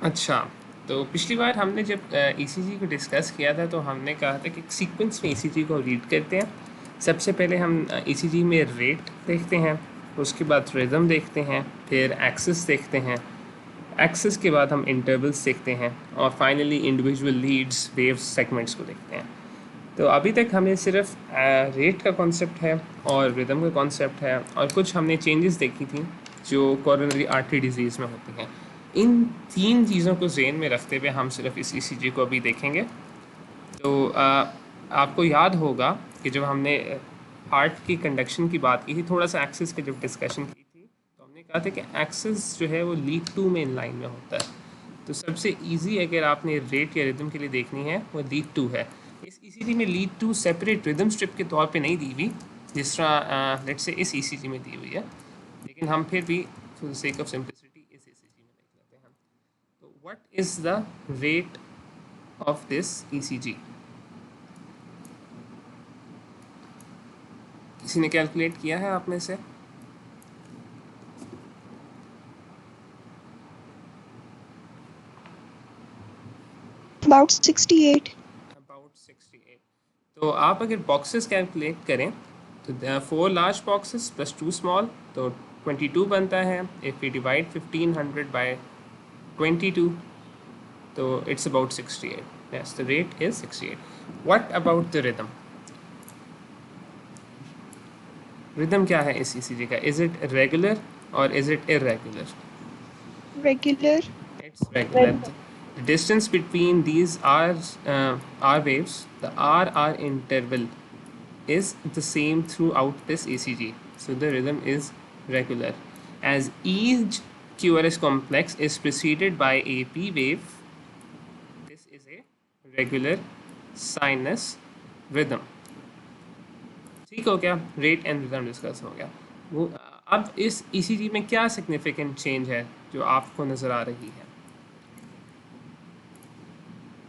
अच्छा, तो पिछली बार हमने जब ईसीजी को डिस्कस किया था तो हमने कहा था कि सीक्वेंस में ईसीजी को रीड करते हैं। सबसे पहले हम ईसीजी में रेट देखते हैं, उसके बाद रिदम देखते हैं, फिर एक्सिस देखते हैं, एक्सिस के बाद हम इंटरवल्स देखते हैं और finally individual leads waves segments को देखते हैं। तो अभी तक हमें सिर्फ रेट का कॉन्सेप्ट है और रिदम का कॉन्सेप्ट है और कुछ हमने चेंजेस देखी थी जो कोरोनरी आर्टरी डिजीज़ में होती हैं। इन तीन चीज़ों को जेन में रखते हुए हम सिर्फ इस ईसीजी को अभी देखेंगे। तो आपको याद होगा कि जब हमने हार्ट की कंडक्शन की बात की थी, थोड़ा सा एक्सिस की जब डिस्कशन की थी, तो हमने कहा था कि एक्सिस जो है वो लीड टू में इन लाइन में होता है। तो सबसे इजी अगर आपने रेट या रिदम के लिए देखनी है वो लीड टू है। इस ईसीजी में lead two separate rhythm strip के तौर पे नहीं दी हुई, जिस तरह लेट्स से इस ईसीजी में दी हुई है, लेकिन हम फिर भी for the sake of simplicity इस ईसीजी में देख लेते हैं। तो what is the rate of this ECG? किसी ने कैलकुलेट किया है आप में से? About 68. अबाउट 68। तो आप अगर बॉक्सेस कैलकुलेट करें तो 4 लार्ज बॉक्सेस प्लस 2 स्मॉल, तो 22 बनता है। इफ़ वी डिवाइड 1500 बाय 22, तो it's about 68। Yes, the rate is 68। What about the rhythm? Rhythm क्या है इस ईसीजी का? इज इट रेगुलर और is it irregular? Regular. It's regular. The distance between these R waves, the R interval, is the same throughout this ECG. So the rhythm is regular. As each QRS complex is preceded by a P wave, this is a regular sinus rhythm. ठीक हो गया, rate and rhythm discuss हो गया। वो अब इस ECG में क्या सिग्निफिकेंट चेंज है जो आपको नज़र आ रही है?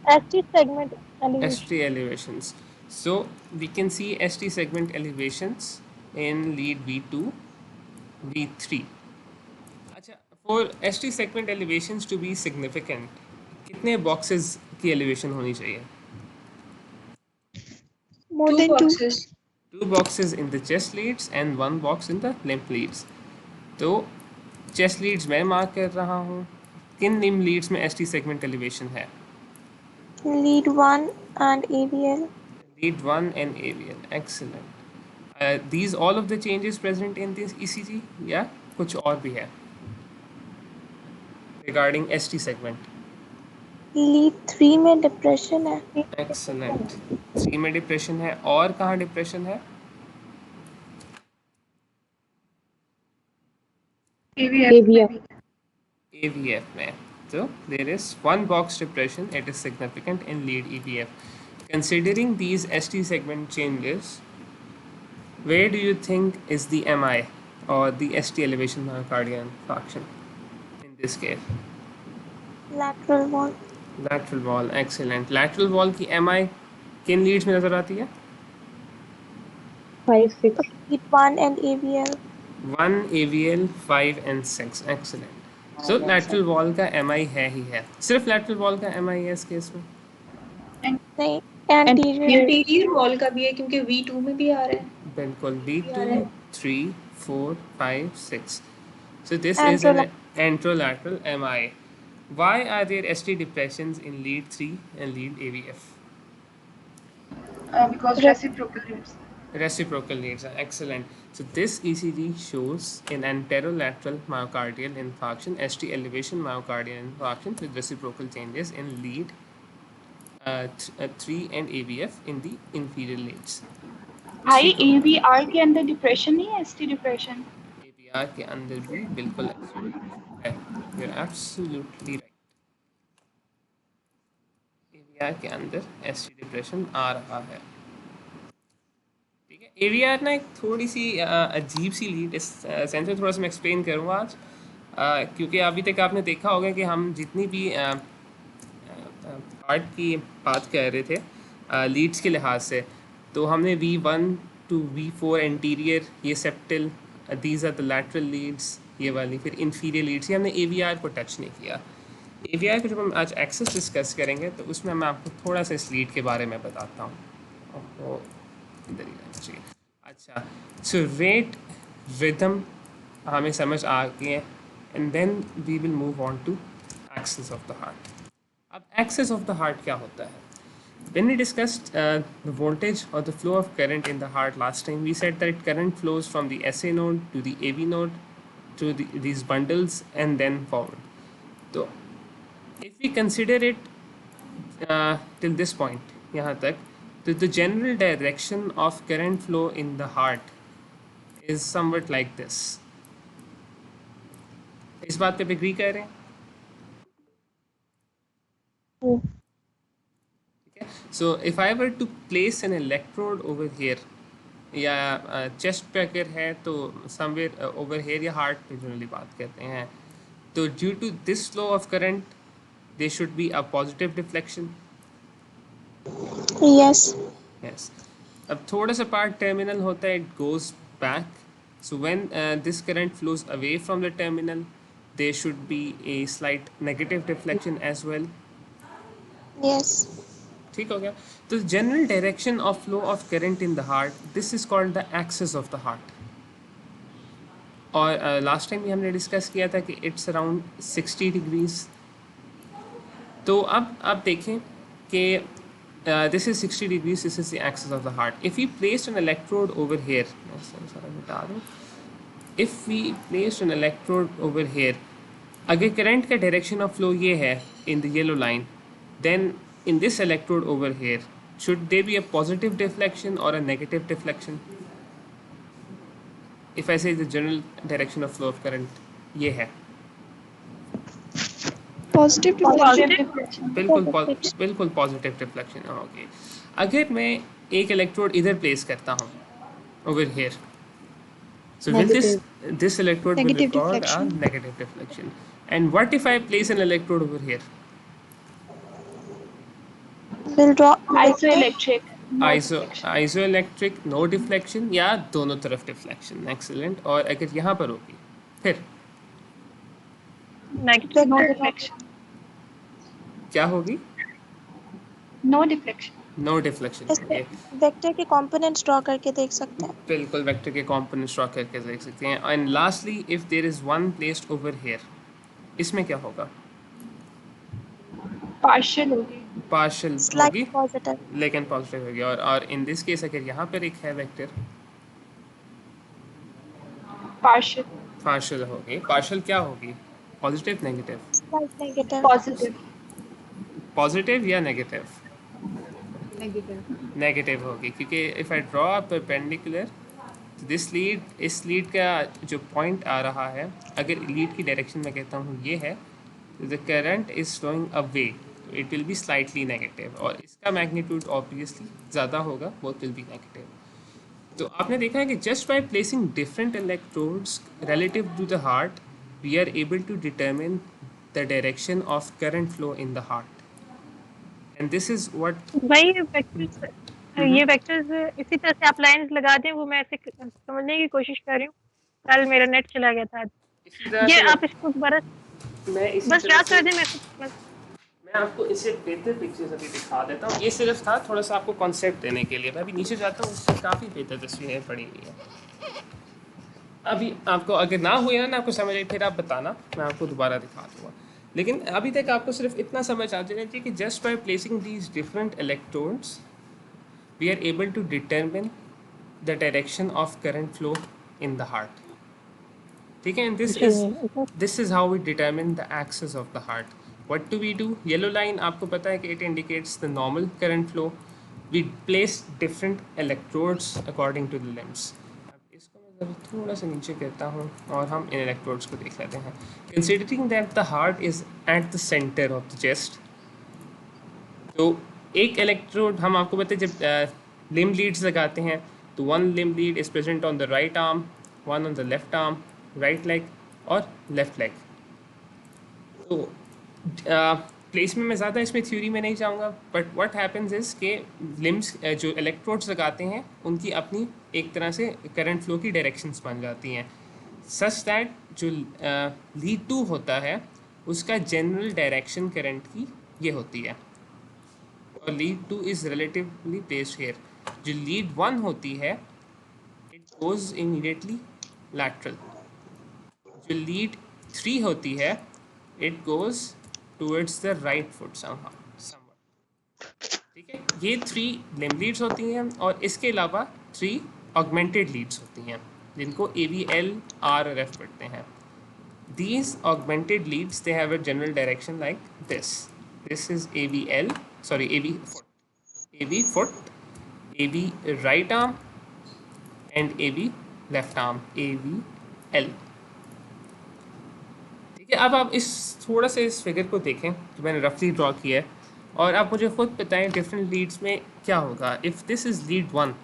ST segment elevation. ST elevations. So we can see ST segment elevations in lead V2, V3. अच्छा, for ST segment elevations to be significant, कितने boxes की elevation होनी चाहिए? More Two than two. boxes. 2 boxes in the chest leads and 1 box in the lymph leads. तो chest leads मैं mark कर रहा हूँ। किन lymph leads में ST segment elevation है? Lead 1 and AVL. Lead 1 and AVL. Excellent. These all of the changes present in this ECG या कुछ और भी है regarding ST segment? Lead 3 में depression है. Excellent. 3 में डिप्रेशन है और कहाँ डिप्रेशन है? AVF. AVF में. So there is 1 box depression. It is significant in lead EVF. Considering these ST segment changes, where do you think is the MI or the ST elevation myocardial infarction in this case? Lateral wall. Lateral wall. Excellent. Lateral wall की MI किन Leeds में नजर आती है? 5, 6. Lead 1 and AVL. 1 AVL, 5 and 6. Excellent. So lateral wall का MI है ही है। सिर्फ lateral wall का MI है इस केस में? नहीं, anterior. Anterior wall का भी है क्योंकि V2 में भी आ रहा है. बिल्कुल, B2, 3, 4, 5, 6. So this is an anterolateral MI. Why are there ST depressions in lead 3 and lead AVF? Because reciprocal leads. Reciprocal leads are excellent. So this ECG shows an anterolateral myocardial infarction, ST elevation myocardial infarction with reciprocal changes in lead 3 and AVF in the inferior leads. भाई AVR के अंदर depression नहीं है, ST depression. AVR के अंदर भी बिल्कुल है, you're absolutely right. AVR के अंदर ST डिप्रेशन आ रहा है. ठीक है, AVR ना एक थोड़ी सी अजीब सी लीड, इस सेंस में थोड़ा सा मैं एक्सप्लेन करूँगा आज, क्योंकि अभी तक आपने देखा होगा कि हम जितनी भी हार्ट की बात कर रहे थे लीड्स के लिहाज से, तो हमने V1 to V4 एंटीरियर, ये septal, these are the lateral leads, ये वाली, फिर इंफीरियर लीड्स, ये हमने AVR को टच नहीं किया। AVI को जब हम आज एक्सेस डिस्कस करेंगे तो उसमें मैं आपको थोड़ा सा इस लीड के बारे में बताता हूँ। आपको इधर ही रहना चाहिए। अच्छा, सो रेट रिदम हमें समझ आ गई है, and then we will move on to axis of the heart. अब एक्सेस ऑफ द हार्ट क्या होता है? When we discussed the voltage or the flow of current in the heart last time, we said that current flows from the SA node to the AV node to these bundles and then forward. So, if we consider it till this point, यहाँ तक, the general direction of current flow in the heart is somewhat like this. इस बात पे agree कर रहे हैं? So if I were to place an electrode over here, या chest पे अगर है तो समवेयर ओवर हेयर या हार्ट पे जनरली बात करते हैं, तो due to this flow of current they should be a positive deflection. Yes. Yes, अब थोड़ा सा पार्ट टर्मिनल होता है, it goes back, so when this current flows away from the terminal there should be a slight negative deflection as well। Yes. ठीक हो गया? तो general direction of flow of current in the heart, this is called the axis of the heart. और last time भी हमने discuss किया था कि इट्स अराउंड 60 डिग्रीज। तो अब आप देखें कि this is 60 degrees, this is the axis of the heart. If you placed an electrode over here, सारा बता दूँ, if we placed an electrode over here, अगर करंट का डायरेक्शन ऑफ फ्लो ये है in the yellow line, then in this electrode over here should there be a positive deflection or a negative deflection? If I say the general direction of flow of current ये है, Positive deflection. बिल्कुल positive deflection. Okay, अगर मैं एक electrode इधर place करता हूँ over here, so will this electrode will Negative record a deflection. negative deflection? And what if I place an electrode over here? Will draw Isoelectric. No deflection. Isoelectric, no deflection, या दोनों तरफ deflection. Excellent. और अगर यहाँ पर होगी फिर negative No deflection. क्या होगी? No deflection. No deflection. ये वेक्टर के कंपोनेंट्स ड्रॉ करके देख सकते हैं। बिल्कुल वेक्टर के कंपोनेंट्स ड्रॉ करके देख सकते हैं। And lastly, if there is one placed over here, इसमें क्या होगा? Partial होगी. पार्शियल होगी, स्लाइट पॉजिटिव। लेकिन पॉजिटिव होगी। और इन दिस केस अगर यहाँ पर एक है वेक्टर, Partial. पार्शियल होगी। पार्शियल क्या होगी? Positive, negative? Slight negative. Positive. Positive या नेगेटिव? नेगेटिव। नेगेटिव होगी, क्योंकि if I draw a perpendicular, this lead, इस लीड का जो पॉइंट आ रहा है, अगर लीड की डायरेक्शन में कहता हूँ ये है, the current is flowing away, तो it will be slightly negative, और इसका मैग्नीट्यूड ऑब्वियसली ज़्यादा होगा, वो विल बी नेगेटिव। तो आपने देखा है कि just by placing different electrodes relative to the heart, we are able to determine the direction of current flow in the heart, and this is what भाई ये वेक्टर्स इसी तरह से आप लाइंस लगा दें, वो मैं ऐसे समझने की कोशिश कर रही हूँ। कल मेरा नेट चला गया था। ये आप इसको बस याद कर दें। मैं आपको इससे बेहतर पिक्चर्स अभी दिखा देता हूँ। ये सिर्फ था थोड़ा सा आपको कॉन्सेप्ट देने के लिए। मैं अभी नीचे जाता हूँ, उससे काफ़ी बेहतर तस्वीरें पड़ी हुई है। अभी आपको अगर ना हुई ना आपको समझ आई, फिर आप बताना, मैं आपको दोबारा दिखा दूँगा। लेकिन अभी तक आपको सिर्फ इतना समझ आ जाना चाहिए कि just by placing these different electrodes we are able to determine the direction of current flow in the heart. ठीक है, this is how we determine the axis of the heart. What do we do? Yellow line आपको पता है कि it indicates the normal current flow. We place different electrodes according to the limbs. अब इसको मैं ज़रा थोड़ा सा नीचे करता हूँ और हम इन electrodes को देख लेते हैं। Considering that the heart is at the center of the chest, तो एक electrode हम आपको पता है जब limb leads लगाते हैं तो one limb lead is present on the right arm, one on the left arm, right leg और left leg. तो प्लेस में मैं ज़्यादा इसमें थ्योरी में नहीं जाऊँगा, बट व्हाट हैपेंस इज़ के लिम्स जो इलेक्ट्रोड्स लगाते हैं उनकी अपनी एक तरह से करंट फ्लो की डायरेक्शंस बन जाती हैं, सच दैट जो लीड टू होता है उसका जनरल डायरेक्शन करंट की ये होती है, और lead 2 is relatively placed here. जो लीड 1 होती है इट गोज इमीडिएटली लैटरल, जो लीड 3 होती है it goes towards the right foot somewhat. ठीक है, ये 3 लिम्ब लीड्स होती हैं, और इसके अलावा 3 ऑगमेंटेड लीड्स होती हैं जिनको AVL R और F पढ़ते हैं। These augmented leads, they have a general direction like this. This is AVL, sorry, AV foot, AV foot, AV right arm, and AV left arm, AVL. ठीक है, अब आप इस थोड़ा सा इस फिगर को देखें जो मैंने रफली ड्रॉ किया है, और आप मुझे खुद बताएं डिफरेंट लीड्स में क्या होगा। इफ़ दिस इज़ लीड 1,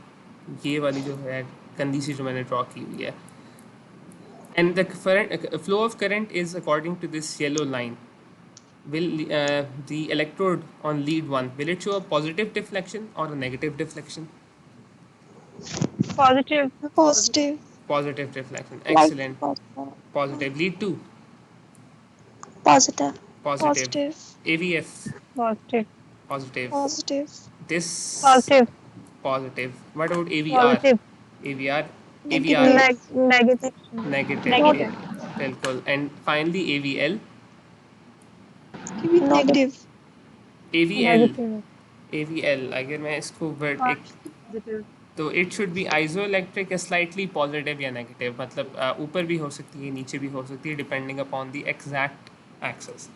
ये वाली जो है कंदी सी जो मैंने ड्रॉ की हुई है, and the flow of current is according to this yellow line, will the electrode on lead 1, will it show a positive deflection or a negative deflection? Positive. Positive. Positive deflection, Like excellent. positive. Positive. Lead 2, Positive. positive. Positive. AVF, Positive. positive. Positive. This, Positive. positive. What about AVR? Positive. AVR, Negative. AVR, Negative. negative. Negative. बिल्कुल। And finally AVL, Give me negative. AVL, Negative. AVL, अगर मैं इसको word एक, Positive. तो it should B आइजो electric, slightly positive या negative, मतलब ऊपर भी हो सकती है नीचे भी हो सकती है depending upon the exact axis.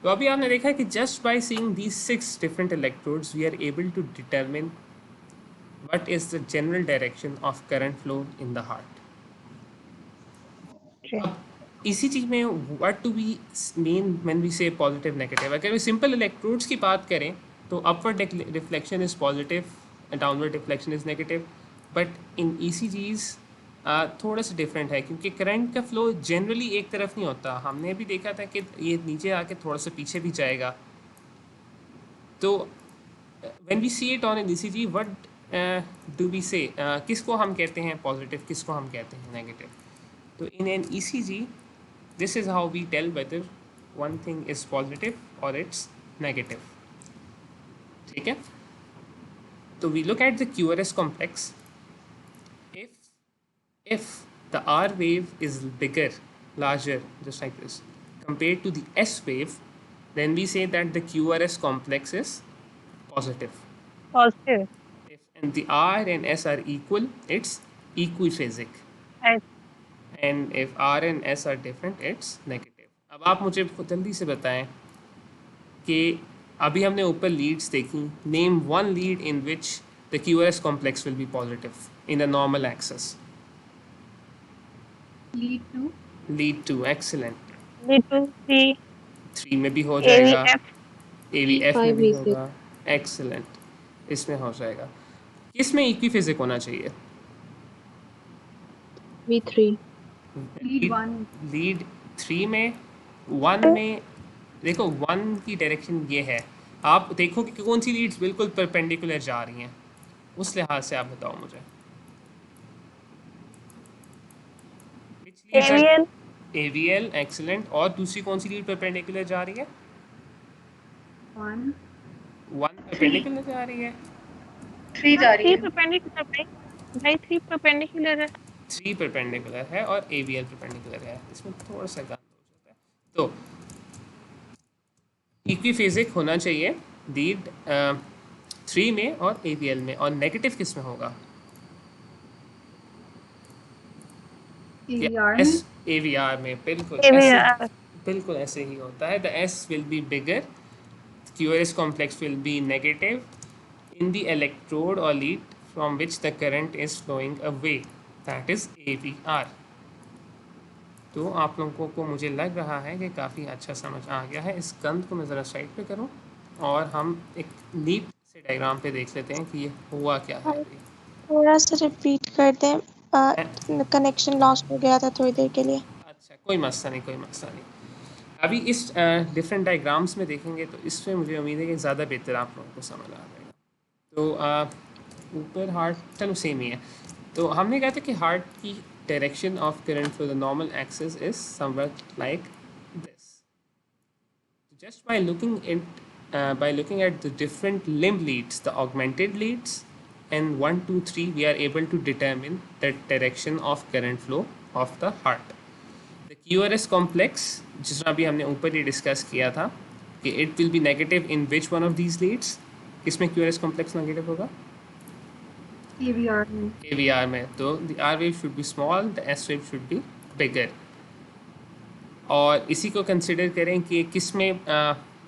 तो अभी आपने देखा कि just by seeing these 6 different electrodes we are able to determine what is the general direction of current flow in the heart. अब इसी चीज़ में what do we mean when we say positive negative. अगर वे simple electrodes की बात करें तो upward reflection is positive, downward reflection is negative, but in ECGs थोड़ा सा डिफरेंट है, क्योंकि करंट का फ्लो जनरली एक तरफ नहीं होता। हमने अभी देखा था कि ये नीचे आके थोड़ा सा पीछे भी जाएगा। तो when we see it on an ECG what do we say, किसको हम कहते हैं पॉजिटिव, किसको हम कहते हैं नेगेटिव। तो in an ECG, this is how we tell whether one thing is positive or it's negative. ठीक है, तो we look at the QRS complex. If the R wave is bigger, larger, just like this, compared to the S wave, then we say that the QRS complex is positive. Positive. If and the R and S are equal, it's equiphasic. Right. And if R and S are different, it's negative. अब आप मुझे जल्दी से बताएं कि अभी हमने ऊपर लीड्स देखी, name one lead in which the QRS complex will be positive in a normal axis. Lead 2. Lead 2, excellent. Lead 2, 3. 3 में भी हो जाएगा, AVF. AVF में भी होगा, excellent, इसमें हो जाएगा। किसमें इक्विफेजिक होना चाहिए? V3. Lead 1. लीड 3 में, 1 में देखो 1 की डायरेक्शन ये है, आप देखो कि कौन सी लीड्स बिल्कुल परपेंडिकुलर जा रही हैं, उस लिहाज से आप बताओ मुझे। AVL. AVL, excellent. और दूसरी कौन सी लीड परपेंडिकुलर जा रही है? 1. 1 परपेंडिकुलर जा रही है, 3 जा रही 3 है। perpendicular भाई 3 perpendicular है। 3 परपेंडिकुलर है और AVL परपेंडिकुलर है, इसमें थोड़ा सा गंद हो जाता है। तो इक्विफेजिक होना चाहिए लीड 3 में और AVL में, और नेगेटिव किस में होगा? AVR S, में. AVR में, बिल्कुल AVR. बिल्कुल ऐसे ही होता है। The S will be bigger, QRS complex will be negative in the electrode or lead from which the current is flowing away, that is AVR. तो आप लोगों को मुझे लग रहा है कि काफ़ी अच्छा समझ आ गया है। इस गंद को मैं ज़रा साइड पे करूं और हम एक नीट से डायग्राम पे देख लेते हैं कि ये हुआ क्या है। थोड़ा सा रिपीट कर दें, कनेक्शन लॉस्ट हो गया था थोड़ी देर के लिए। अच्छा, कोई मसला नहीं, कोई मसला नहीं। अभी इस डिफरेंट डायग्राम्स में देखेंगे तो इसमें मुझे उम्मीद है कि ज़्यादा बेहतर आप लोगों को समझ आ जाएगा। तो ऊपर हार्ट, चलो सेम ही है। तो हमने कहा था कि हार्ट की direction of current for the normal axis is somewhat like this. just by looking at the different limb leads, the augmented leads, and 1, 2, 3, we are able to determine the direction of current flow of the heart. The QRS complex, जिसमें अभी हमने ऊपर ही discuss किया था कि it will be negative in which one of these leads. किसमें QRS complex negative होगा? AVR में. AVR में. तो the R wave should be small, the S wave should be bigger. और इसी को कंसिडर करें कि किसमें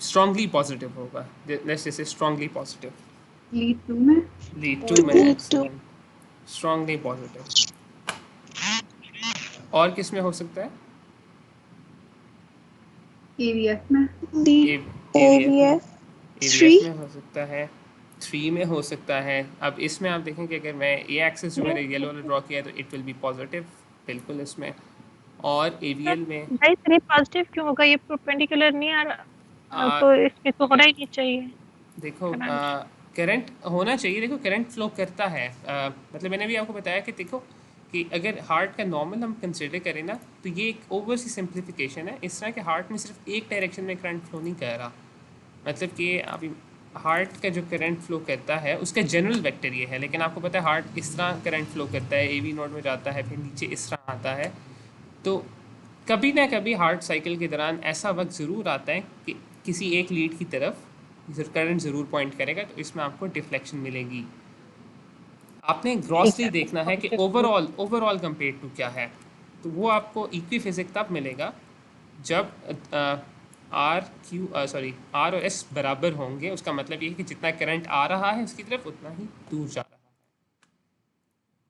स्ट्रांगली पॉजिटिव होगा. Let's say strongly positive. Lead 2 में. लीड 2 में स्ट्रांगली पॉजिटिव. और किसमें हो सकता है? AVF में. AVF 3 में हो सकता है. 3 में हो सकता है. अब इसमें आप देखें कि अगर मैं ये एक्सेस जो मैंने येलो वाला ड्रॉ किया है तो इट विल बी पॉजिटिव बिल्कुल इसमें. और AVL में भाई 3 पॉजिटिव क्यों होगा? ये परपेंडिकुलर नहीं आ रहा, तो इसमें तो होना ही नहीं चाहिए. देखो करंट होना चाहिए. देखो करंट फ्लो करता है. मतलब मैंने भी आपको बताया कि देखो कि अगर हार्ट का नॉर्मल हम कंसिडर करें ना तो ये एक ओवर सी सिंप्लीफिकेशन है. इस तरह के हार्ट में सिर्फ एक डायरेक्शन में करंट फ्लो नहीं कर रहा. मतलब कि अभी हार्ट का जो करंट फ्लो करता है उसका जनरल वेक्टर ये है, लेकिन आपको पता है हार्ट इस तरह करंट फ्लो करता है, AV नोड में जाता है, फिर नीचे इस तरह आता है. तो कभी ना कभी हार्ट साइकिल के दौरान ऐसा वक्त ज़रूर आता है कि किसी एक लीड की तरफ करंट ज़रूर पॉइंट करेगा, तो इसमें आपको डिफ्लेक्शन मिलेगी. आपने ग्रॉसली देखना है कि ओवरऑल कंपेयर टू क्या है. तो वो आपको इक्विफिजिक तब मिलेगा जब R और S बराबर होंगे. उसका मतलब ये है कि जितना करंट आ रहा है उसकी तरफ उतना ही दूर जा रहा है.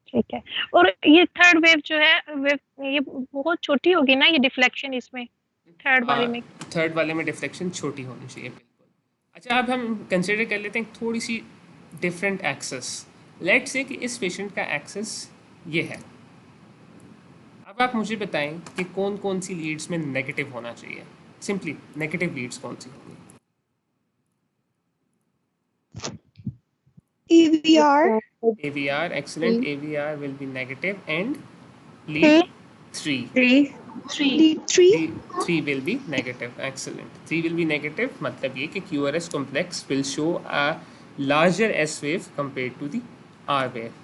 ठीक है. और ये थर्ड वेव जो है वेव ये बहुत छोटी होगी ना, ये डिफ्लेक्शन इसमें थर्ड वाले में. थर्ड वाले में डिफ्लेक्शन छोटी होनी चाहिए बिल्कुल. अच्छा, अब हम कंसिडर कर लेते हैं थोड़ी सी डिफरेंट एक्सेस. लेट्स से कि इस पेशेंट का एक्सेस ये है. अब आप मुझे बताएं कि कौन कौन सी लीड्स में नेगेटिव होना चाहिए. सिंपली नेगेटिव लीड्स कौन सी होंगी? AVR, excellent. AVR will be negative and lead 3. 3 will be negative. Excellent. 3 will be negative. मतलब ये कि QRS complex will show a larger S wave compared to the R wave.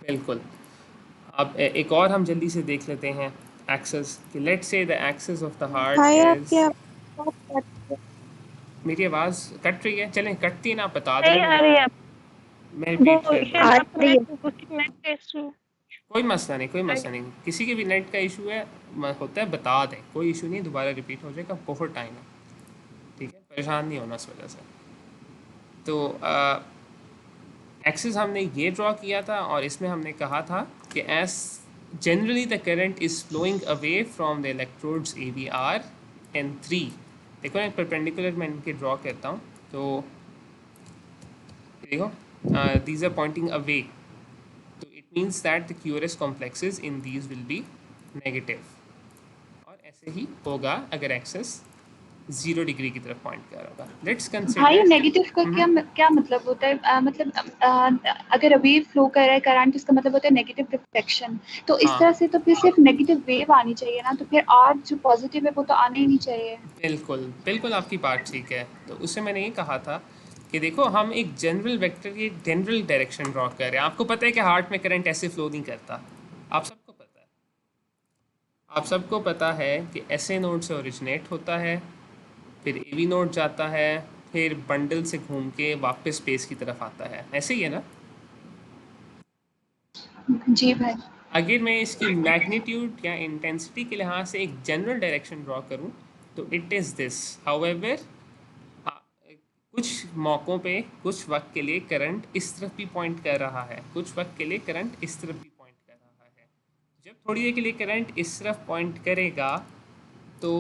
बिल्कुल. अब एक और हम जल्दी से देख लेते हैं एक्सेस कि let's say the axis of the heart is. मेरी आवाज़ कट रही है? चलें कटती है ना, आप बता दें. मैं रिपीट कर दूं. कोई मसला नहीं. किसी के भी नेट का इशू है होता है, बता दें, कोई इशू नहीं. दोबारा रिपीट हो जाएगा, बहुत टाइम है. ठीक है, परेशान नहीं होना इस वजह से. तो एक्सिस हमने ये ड्रॉ किया था और इसमें हमने कहा था कि as generally the current is flowing away from the electrodes AVR and 3. देखो ना परपेंडिकुलर मैं इनके ड्रॉ करता हूँ. तो देखो these are pointing away, so it means that the QRS complexes in these will be negative. और ऐसे ही होगा अगर एक्सेस 0 डिग्री की तरफ पॉइंट कर रहा होगा. लेट्स कंसीडर भाई नेगेटिव का क्या मतलब होता है? मतलब अगर वेव फ्लो कर रहा है करंट, इसका मतलब होता है नेगेटिव रिफ्लेक्शन. तो इस तरह से तो फिर सिर्फ नेगेटिव वेव आनी चाहिए ना, तो फिर आर जो पॉजिटिव है वो तो आना ही नहीं चाहिए. बिल्कुल आपकी बात ठीक है. तो उससे मैंने ये कहा था कि देखो हम एक जनरल वेक्टर, ये जनरल डायरेक्शन ड्रॉ कर रहे हैं. आपको पता है कि हार्ट में करंट ऐसे फ्लो नहीं करता. आप सबको पता है कि SA नोड से ओरिजिनेट होता है, फिर AV नोड जाता है, फिर बंडल से घूम के वापस स्पेस की तरफ आता है. ऐसे ही है ना? जी भाई. अगर मैं इसकी मैग्नीट्यूड या इंटेंसिटी के लिहाज से एक जनरल डायरेक्शन ड्रॉ करूं तो इट इज़ दिस. हाउएवर कुछ मौक़ों पे कुछ वक्त के लिए करंट इस तरफ भी पॉइंट कर रहा है, कुछ वक्त के लिए करंट इस तरफ भी पॉइंट कर रहा है. जब थोड़ी देर के लिए करंट इस तरफ पॉइंट करेगा तो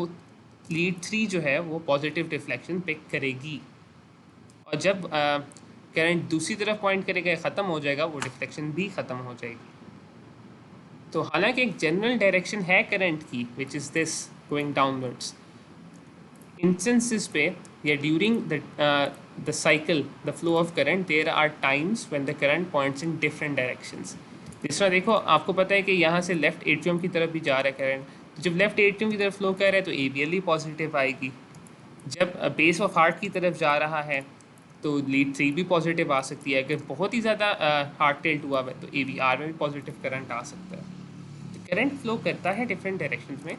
लीड 3 जो है वो पॉजिटिव डिफ्लेक्शन पिक करेगी, और जब करंट दूसरी तरफ पॉइंट करेगा, ख़त्म हो जाएगा, वो डिफ्लेक्शन भी ख़त्म हो जाएगी. तो हालांकि एक जनरल डायरेक्शन है करंट की which is this going downwards. Instances पे या during the cycle the flow of current there are times when the current points in different directions. जिस तरह देखो आपको पता है कि यहाँ से लेफ्ट एट्रियम की तरफ भी जा रहा है करंट, तो जब लेफ्ट एट्रियम की तरफ फ्लो कर रहा है तो AVL ही पॉजिटिव आएगी. जब बेस ऑफ हार्ट की तरफ जा रहा है तो लीड 3 भी पॉजिटिव आ सकती है। अगर बहुत ही ज़्यादा हार्ट टिल्ट हुआ है तो AVR में भी पॉजिटिव करंट आ सकता है। तो करंट फ्लो करता है डिफरेंट डायरेक्शंस में।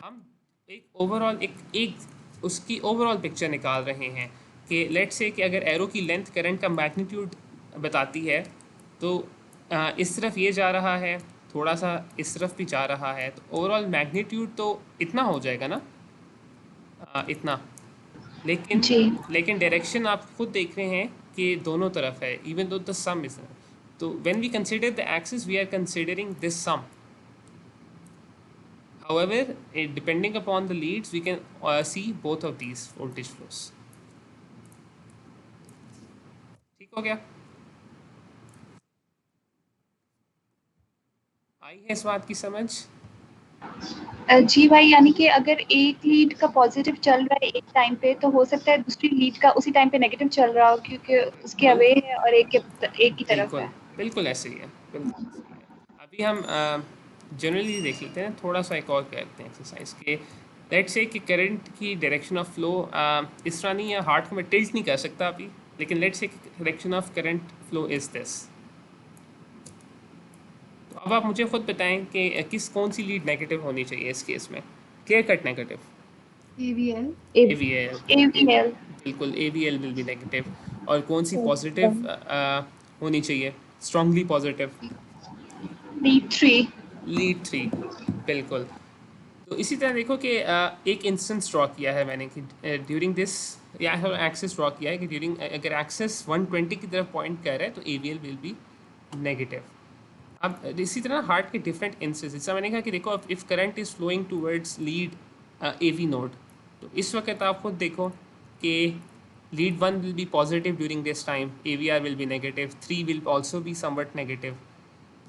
हम एक ओवरऑल एक उसकी ओवरऑल पिक्चर निकाल रहे हैं कि लेट्स से कि अगर एरो की लेंथ करंट का मैग्नीट्यूड बताती है तो इस तरफ ये जा रहा है, थोड़ा सा इस तरफ भी जा रहा है, तो ओवरऑल मैग्नीट्यूड तो इतना हो जाएगा ना, इतना। लेकिन जी लेकिन डायरेक्शन आप खुद देख रहे हैं कि दोनों तरफ है, even though the sum is. तो when we consider the axis we are considering this sum. However, depending upon the leads, we can see both of these voltage flows. ठीक हो गया? आई है इस बात की समझ? जी भाई, यानी कि अगर एक लीड का पॉजिटिव चल रहा है एक टाइम पे, तो हो सकता है दूसरी लीड का उसी टाइम पे नेगेटिव चल रहा हो, क्योंकि उसके अवे है और एक की तरफ बिल्कुल है। बिल्कुल ऐसे ही है, बिल्कुल ऐसे ही है। अभी हम जनरली देख लेते हैं, थोड़ा सा एक और करते हैं एक्सरसाइज के। लेट्स से कि करंट की डायरेक्शन ऑफ फ्लो इस तरह नहीं है, हार्ट को मैं टिल्ट नहीं कर सकता अभी, लेकिन let's say direction of current flow is this. तो अब आप मुझे खुद बताएं कि कौन सी लीड नेगेटिव होनी चाहिए इस केस में, clear cut negative. AVL AVL, AVL बिल्कुल AVL विल बी नेगेटिव। और कौन सी पॉजिटिव होनी चाहिए, स्ट्रांगली पॉजिटिव? लीड 3। लीड 3, बिल्कुल। तो इसी तरह देखो कि एक इंस्टेंस ड्रॉ किया है मैंने कि ड्यूरिंग दिस, या एक्सेस ड्रॉ किया है कि ड्यूरिंग, अगर एक्सेस 120 की तरफ पॉइंट कर रहा है तो AVL विल बी नेगेटिव। अब इसी तरह हार्ट के डिफरेंट इंस्टेंस, जैसा मैंने कहा कि देखो if current is flowing towards lead AV node, तो इस वक्त आप खुद देखो कि lead 1 will be positive during this time, AVR will be negative, 3 will also be somewhat negative.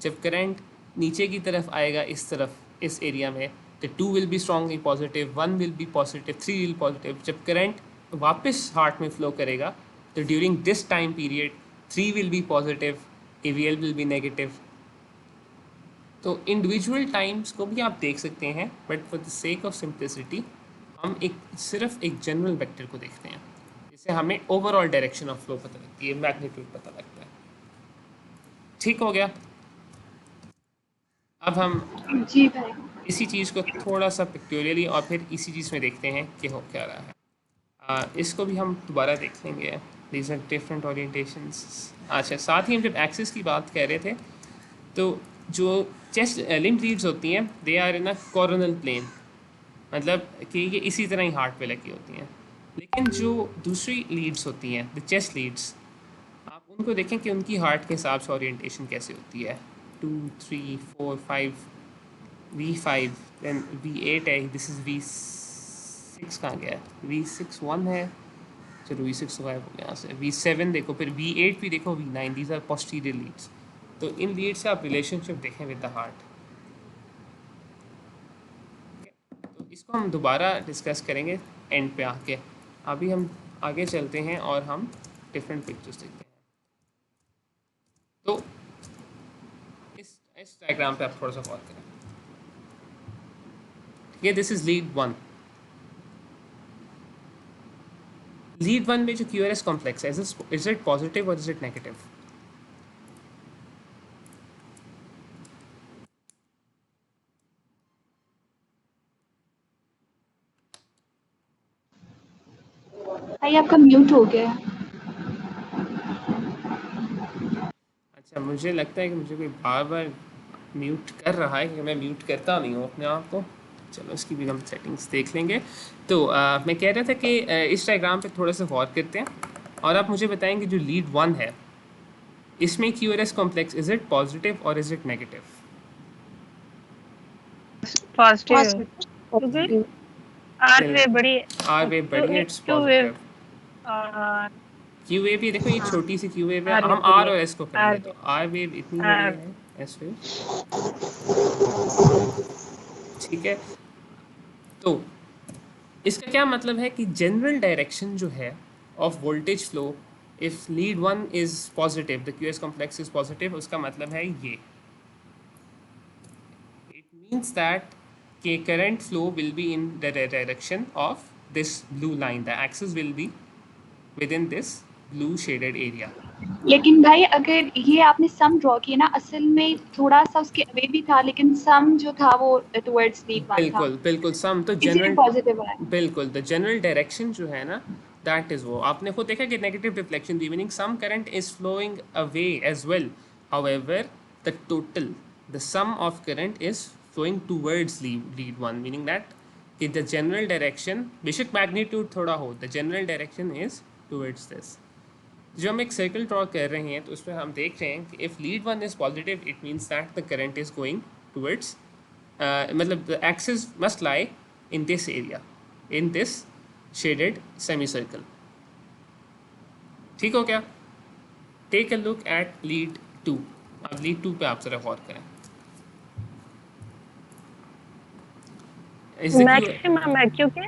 जब करंट नीचे की तरफ आएगा इस तरफ, इस एरिया में, तो 2 will be strongly positive, 1 will be positive, 3 will positive. जब करंट वापस हार्ट में फ्लो करेगा तो during this time period 3 will be positive, AVL will be negative. तो इंडिविजुअल टाइम्स को भी आप देख सकते हैं, but for the sake of simplicity हम सिर्फ एक जनरल वेक्टर को देखते हैं, जिससे हमें ओवरऑल डायरेक्शन ऑफ फ्लो पता लगती है, मैग्नीट्यूड पता लगता है। ठीक हो गया? अब हम जी भाई। इसी चीज़ को थोड़ा सा पिक्टोरियली और फिर इसी चीज़ में देखते हैं कि हो क्या रहा है। इसको भी हम दोबारा देख लेंगे। These are different orientations. अच्छा, साथ ही हम जब एक्सिस की बात कर रहे थे तो जो चेस्ट लिम्फ लीड्स होती हैं, they are in a coronal plane, मतलब कि ये इसी तरह ही हार्ट पे लगी होती हैं। लेकिन जो दूसरी लीड्स होती हैं, द चेस्ट लीड्स, आप उनको देखें कि उनकी हार्ट के हिसाब से ओरिएंटेशन कैसे होती है। 2, 3, 4, 5, V5, देन V8 है, दिस इज़ V6 कहाँ गया है, V6 1 है, चलो V6 गायब हो गया यहाँ से। V7 देखो, फिर V8 भी देखो, V9, these are posterior Leeds. तो इन लीड से आप रिलेशनशिप देखें विद द हार्ट। तो इसको हम दोबारा डिस्कस करेंगे एंड पे आके। अभी हम आगे चलते हैं और हम डिफरेंट पिक्चर्स देखते हैं। तो इस डायग्राम पे आप थोड़ा सा गौर करें। ठीक है, दिस इज लीड 1। लीड 1 में जो QRS कॉम्प्लेक्स है, इज इट पॉजिटिव और इज इट नेगेटिव? भाई आपका म्यूट हो गया है। अच्छा, मुझे लगता है कि मुझे कोई बार बार म्यूट कर रहा है, क्योंकि मैं म्यूट करता नहीं हूँ अपने आप को। चलो इसकी भी हम सेटिंग्स देख लेंगे। तो मैं कह रहा था कि इस डायग्राम पे थोड़ा सा गौर करते हैं और आप मुझे बताएंगे जो लीड 1 है इसमें QRS complex, is it positive और इज इट नेगेटिव? पॉजिटिव, क्योंकि आर वे बड़ी आर वेव बड़ी है, it's Q wave positive. Q wave भी देखो, ये छोटी सी क्यू वेव है, आर हम वेव आर और एस को करेंगे, तो आर वेव इतनी बड़ी आर है, एस वेव। ठीक है, तो इसका क्या मतलब है कि जनरल डायरेक्शन जो है of voltage flow, if lead 1 is positive, the QS complex is positive, उसका मतलब है ये, इट मीन्स दैट के current flow will be in the direction of this blue line. The axis will be within this blue shaded area. लेकिन भाई अगर ये आपने सम ड्रॉ किया ना, असल में थोड़ा सा उसके अवे भी था, लेकिन सम जो था वो टुवर्ड्स लीड वन था। बिल्कुल बिल्कुल, सम तो इसीलिए जनरल पॉजिटिव है। बिल्कुल, द जनरल डायरेक्शन जो है ना, दैट इज वो आपने खुद देखा कि नेगेटिव डिफ्लेक्शन दी, meaning some current is flowing away as well, however the total the sum of current is flowing towards lead one, meaning that कि द जनरल डायरेक्शन बेशक मैग्नीट्यूड थोड़ा हो, the general direction is towards this. जो हम एक circle draw कर रहे हैं तो उसमें हम देख रहे हैं कि if lead one is positive it means that the current is going towards, मतलब the axis must lie in this area, in this shaded semi circle. ठीक हो क्या? Take a look at lead two. अब lead two पे आप जरा गौर करें। Maximum है क्योंकि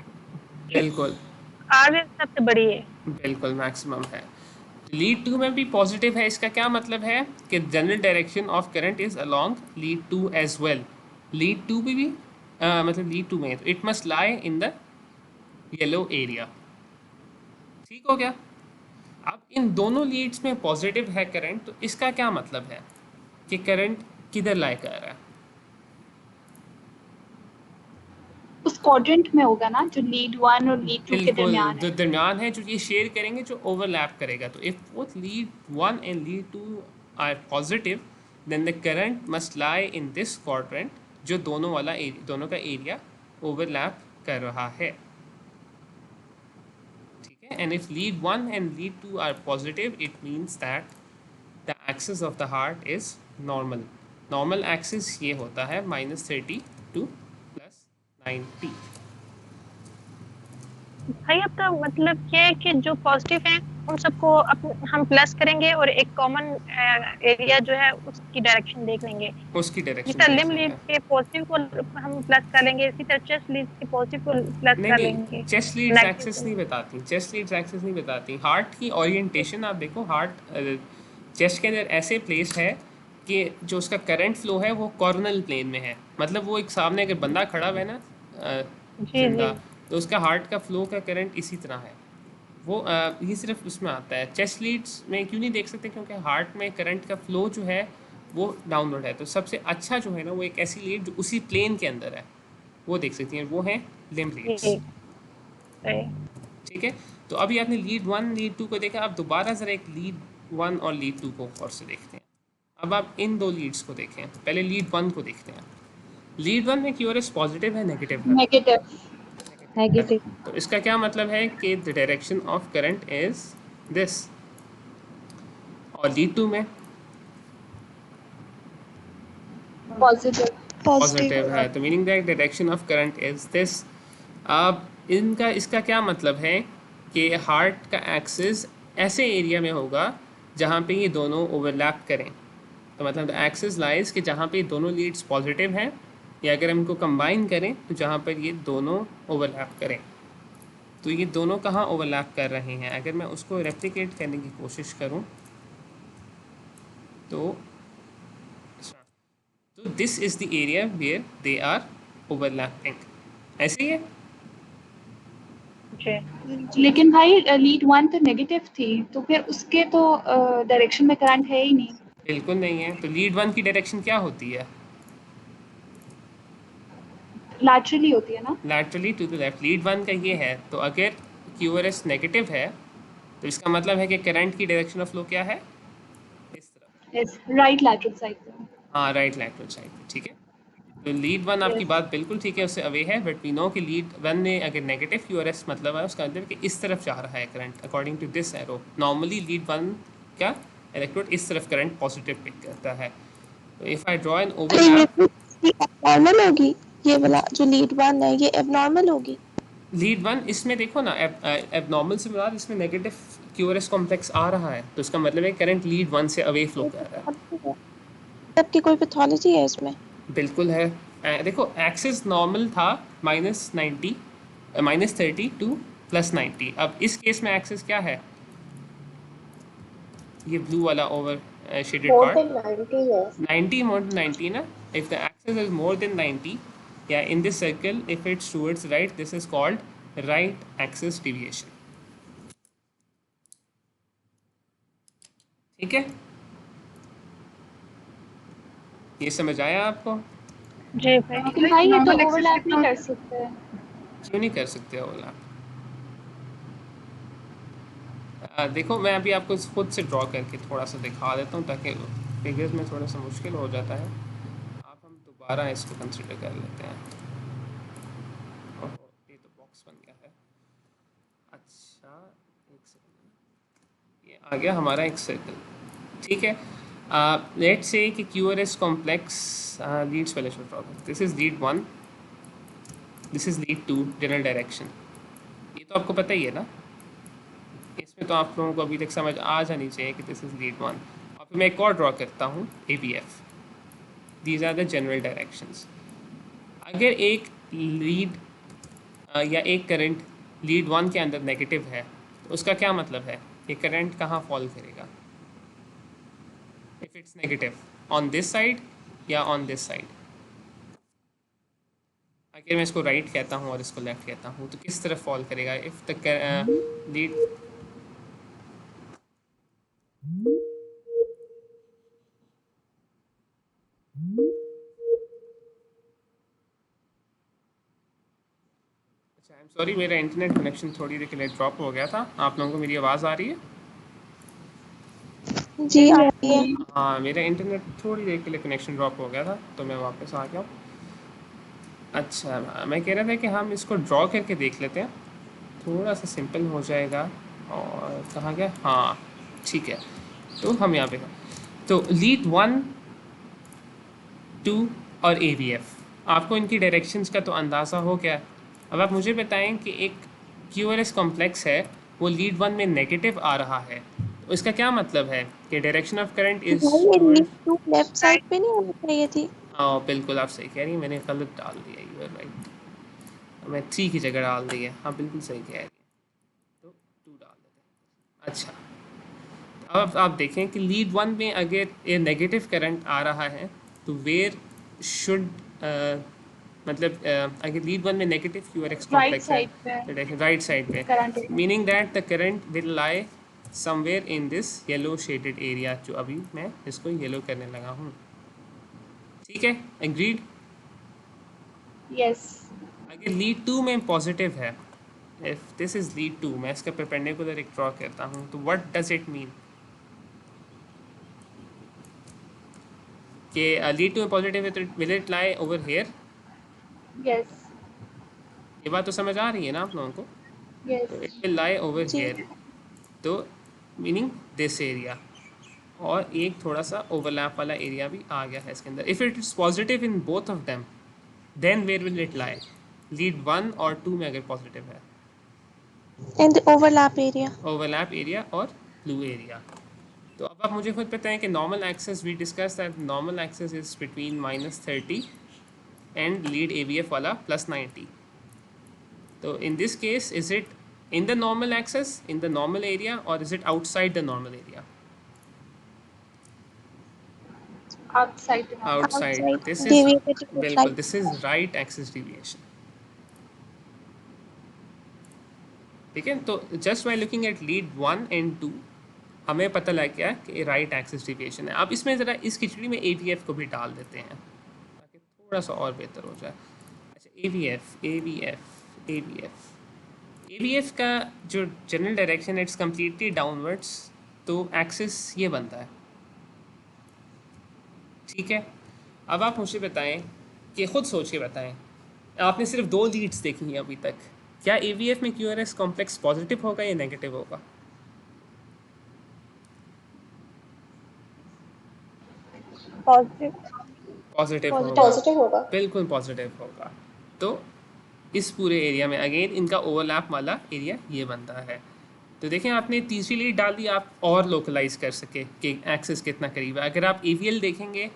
बिल्कुल आर सबसे बड़ी है, बिल्कुल मैक्सिमम है। लीड टू में भी पॉजिटिव है, इसका क्या मतलब है कि general direction of current is along lead two as well. Lead two भी मतलब लीड टू में तो it must lie in the yellow area. ठीक हो गया? अब इन दोनों लीड्स में पॉजिटिव है करंट, तो इसका क्या मतलब है कि करंट किधर लाई कर रहा है? उस क्वाड्रेंट में होगा ना जो लीड वन और लीड टू के दरमियान जो है। दरमियान है, जो ये शेयर करेंगे, जो ओवरलैप करेगा। तो if both lead one and lead two are positive then the current must lie in this quadrant, जो दोनों का एरिया ओवरलैप कर रहा है। ठीक है? And if lead one and lead two are positive it means that the axis of the heart is normal. Normal axis ये होता है -30 टू +90। भाई आपका मतलब ये है कि जो पॉजिटिव हैं उन सबको हम प्लस करेंगे और एक कॉमन एरिया जो है उसकी डायरेक्शन देख लेंगे। उसकी डायरेक्शन जिस तरह लिम लीड के पॉजिटिव को हम प्लस कर लेंगे, इसी तरह चेस्ट लीड के पॉजिटिव को प्लस कर लेंगे। चेस्ट लीड्स एक्सिस नहीं बताती, चेस्ट लीड्स एक्सिस नहीं बताती। हार्ट की ओरिएंटेशन आप देखो, हार्ट चेस्ट के अंदर ऐसे प्लेस है कि जो उसका करंट फ्लो है वो कॉर्नल प्लेन में है, मतलब वो एक सामने अगर बंदा खड़ा हुआ है ना जिंदा, तो उसका हार्ट का फ्लो का करंट इसी तरह है। वो ये सिर्फ उसमें आता है। चेस्ट लीड्स में क्यों नहीं देख सकते? क्योंकि हार्ट में करंट का फ्लो जो है वो डाउनवर्ड है। तो सबसे अच्छा जो है ना वो एक ऐसी लीड जो उसी प्लेन के अंदर है, वो देख सकती हैं, वो है लिम्ब लीड्स। ठीक है? तो अभी आपने लीड वन लीड टू को देखा, अब दोबारा ज़रा एक लीड वन और लीड टू को गौर से देखते हैं। अब आप इन दो लीड्स को देखें, पहले लीड वन को देखते हैं। लीड वन में क्यूआरएस पॉजिटिव है नेगेटिव है? नेगेटिव। तो इसका क्या मतलब है कि the direction of current is this. और लीड टू में पॉजिटिव है, तो meaning that direction of current is this. अब इसका क्या मतलब है कि हार्ट का एक्सिस ऐसे एरिया में होगा जहाँ पे ये दोनों ओवरलैप करें। तो मतलब द एक्सिस लाइज कि जहाँ पे दोनों लीड्स पॉजिटिव हैं, या अगर हम इनको कंबाइन करें तो जहाँ पर ये दोनों ओवरलैप करें। तो ये दोनों कहाँ ओवरलैप कर रहे हैं? अगर मैं उसको रेप्लिकेट करने की कोशिश करूँ तो this is the area where they are overlapping. ऐसे ही है। लेकिन भाई लीड वन तो नेगेटिव थी, तो फिर उसके तो डायरेक्शन में करंट है ही नहीं। बिल्कुल नहीं है। तो लीड वन की डायरेक्शन क्या होती है? लैटरली होती है ना, laterally to the left. Lead one का ये है, तो अगर क्यूआरएस नेगेटिव है तो इसका मतलब है कि करंट की डायरेक्शन ऑफ फ्लो क्या है? इस तरफ, राइट लैटरल साइड पे। हाँ, राइट लैटरल साइड पे। ठीक है? तो लीड वन आपकी बात बिल्कुल ठीक है, उससे अवे है, बट वी नो कि लीड वन में अगर नेगेटिव क्यूआरएस मतलब है उसका मतलब कि इस तरफ जा रहा है current according to this arrow. Normally lead one का इलेक्ट्रोड इस तरफ करंट पॉजिटिव पिक करता है। तो if I draw an overlap, normal होगी ये वाला जो लीड वन है, ये एबनॉर्मल होगी। लीड वन इसमें देखो ना, एबनॉर्मल से मुराद इसमें नेगेटिव क्यूआरएस कॉम्प्लेक्स आ रहा है, तो इसका मतलब है करंट लीड वन से अवे फ्लो कर रहा है। सबकी कोई पैथोलॉजी है इसमें? बिल्कुल है। देखो एक्सिस नॉर्मल था -30 टू +90। अब इस केस में एक्सिस क्या है? ये ब्लू वाला over shaded part 90 more than 90 ना। If the axis is more than 90 या in this circle if it's towards right, this is called right axis deviation. ठीक है, ये समझ आया आपको? जी भाई। लेकिन भाई ये तो Normal ओवरलैप access नहीं का- कर सकते हैं। क्यों नहीं कर सकते ओवरलैप? देखो मैं अभी आपको खुद से ड्रॉ करके थोड़ा सा दिखा देता हूँ ताकि फिगर्स में थोड़ा सा मुश्किल हो जाता है। आप हम दोबारा इसको कंसिडर कर लेते हैं। ओहो, ये तो बॉक्स बन गया है। अच्छा, एक सेकंड, ये आ गया हमारा एक सर्कल। ठीक है, लेट्स से कि QRS कॉम्प्लेक्स लीड्स पहले से ड्रॉ करते हैं। This is lead 1, this is lead 2 general direction. ये तो आपको पता ही है ना, इसमें तो आप लोगों को अभी तक समझ आ जानी चाहिए कि दिस इज लीड 1। और फिर मैं एक और ड्रॉ करता हूँ ABF। These are the general directions. अगर एक लीड या एक करंट लीड 1 के अंदर नेगेटिव है तो उसका क्या मतलब है? ये करंट कहाँ फॉल करेगा? If it's negative, on this side या ऑन दिस साइड? अगर मैं इसको राइट कहता हूँ और इसको लेफ्ट कहता हूँ तो किस तरफ फॉल करेगा? इफ द लीड अच्छा, आई एम सॉरी, मेरा इंटरनेट कनेक्शन थोड़ी देर के लिए ड्रॉप हो गया था। आप लोगों को मेरी आवाज़ आ रही है? जी आती है। हाँ, मेरा इंटरनेट थोड़ी देर के लिए कनेक्शन ड्रॉप हो गया था तो मैं वापस आ गया हूँ। अच्छा, मैं कह रहा था कि हम इसको ड्रॉ करके देख लेते हैं, थोड़ा सा सिंपल हो जाएगा। और कहाँ गया? हाँ ठीक है, तो हम यहाँ पे तो लीड 1, 2 और AVF, आपको इनकी डायरेक्शंस का तो अंदाज़ा हो गया। अब आप मुझे बताएं कि एक QRS कॉम्प्लेक्स है, वो लीड 1 में नेगेटिव आ रहा है, तो इसका क्या मतलब है कि डायरेक्शन ऑफ करंट इज भाई ये लीड टू लेफ्ट साइड पे नहीं होनी चाहिए थी? हाँ बिल्कुल, आप सही कह रही हैं, मैंने गलत डाल दिया। यू आर राइट, मैं 3 की जगह डाल दी है। हाँ बिल्कुल सही कह रही हैं, तो 2 डाल देते हैं। अच्छा, अब आप देखें कि लीड 1 में अगर ये नेगेटिव करंट आ रहा है तो वेयर शुड मतलब अगर लीड 1 में नेगेटिव QRX राइट कॉम्प्लेक्स है साइड पे तो राइट साइड पे, current meaning that the current will lie somewhere in this yellow shaded area, जो अभी मैं इसको येलो करने लगा हूँ। ठीक है, एग्रीड? यस। अगर लीड 2 में पॉजिटिव है, इफ दिस इज लीड 2, मैं इसका परपेंडिकुलर एक ड्रॉ करता हूँ, तो व्हाट डज इट मीन कि लीड 2 में पॉजिटिव है तो will it lie over here? Yes. ये बात तो समझ आ रही है ना आप लोगों को? तो yes. It will lie over जी। हेयर, तो मीनिंग दिस एरिया, और एक थोड़ा सा ओवरलैप वाला एरिया भी आ गया है इसके अंदर। If it is positive in both of them then where will it lie? Lead 1 और 2 में अगर पॉजिटिव है, in the overlap area. Overlap area और ब्लू एरिया। तो अब आप मुझे खुद बताएं कि normal axis, we discuss that normal axis is between -30 and lead AVF वाला +90। तो in this case, is it in the normal axis, in the normal area, or is it outside the normal area? Outside Outside. Outside. This is Deviated to the बिल्कुल, right. this is right axis deviation. ठीक है, तो just by looking at lead 1 and 2 हमें पता लग गया कि right axis deviation है। अब इसमें ज़रा इस खिचड़ी में AVF को भी डाल देते हैं ताकि थोड़ा सा और बेहतर हो जाए। अच्छा, AVF का जो general direction it's completely downwards, तो एक्सिस ये बनता है। ठीक है, अब आप मुझे बताएं कि खुद सोच के बताएं, आपने सिर्फ 2 लीड्स देखी हैं अभी तक, क्या AVF में QRS कॉम्प्लेक्स पॉजिटिव होगा या नेगेटिव होगा? पॉजिटिव। पॉजिटिव होगा, बिल्कुल पॉजिटिव होगा। तो इस पूरे एरिया में अगेन इनका ओवरलैप वाला एरिया ये बनता है। तो देखें, आपने तीसरी लीड डाल दी, आप और लोकलाइज कर सके कि एक्सिस कितना करीब है। अगर आप AVL देखेंगे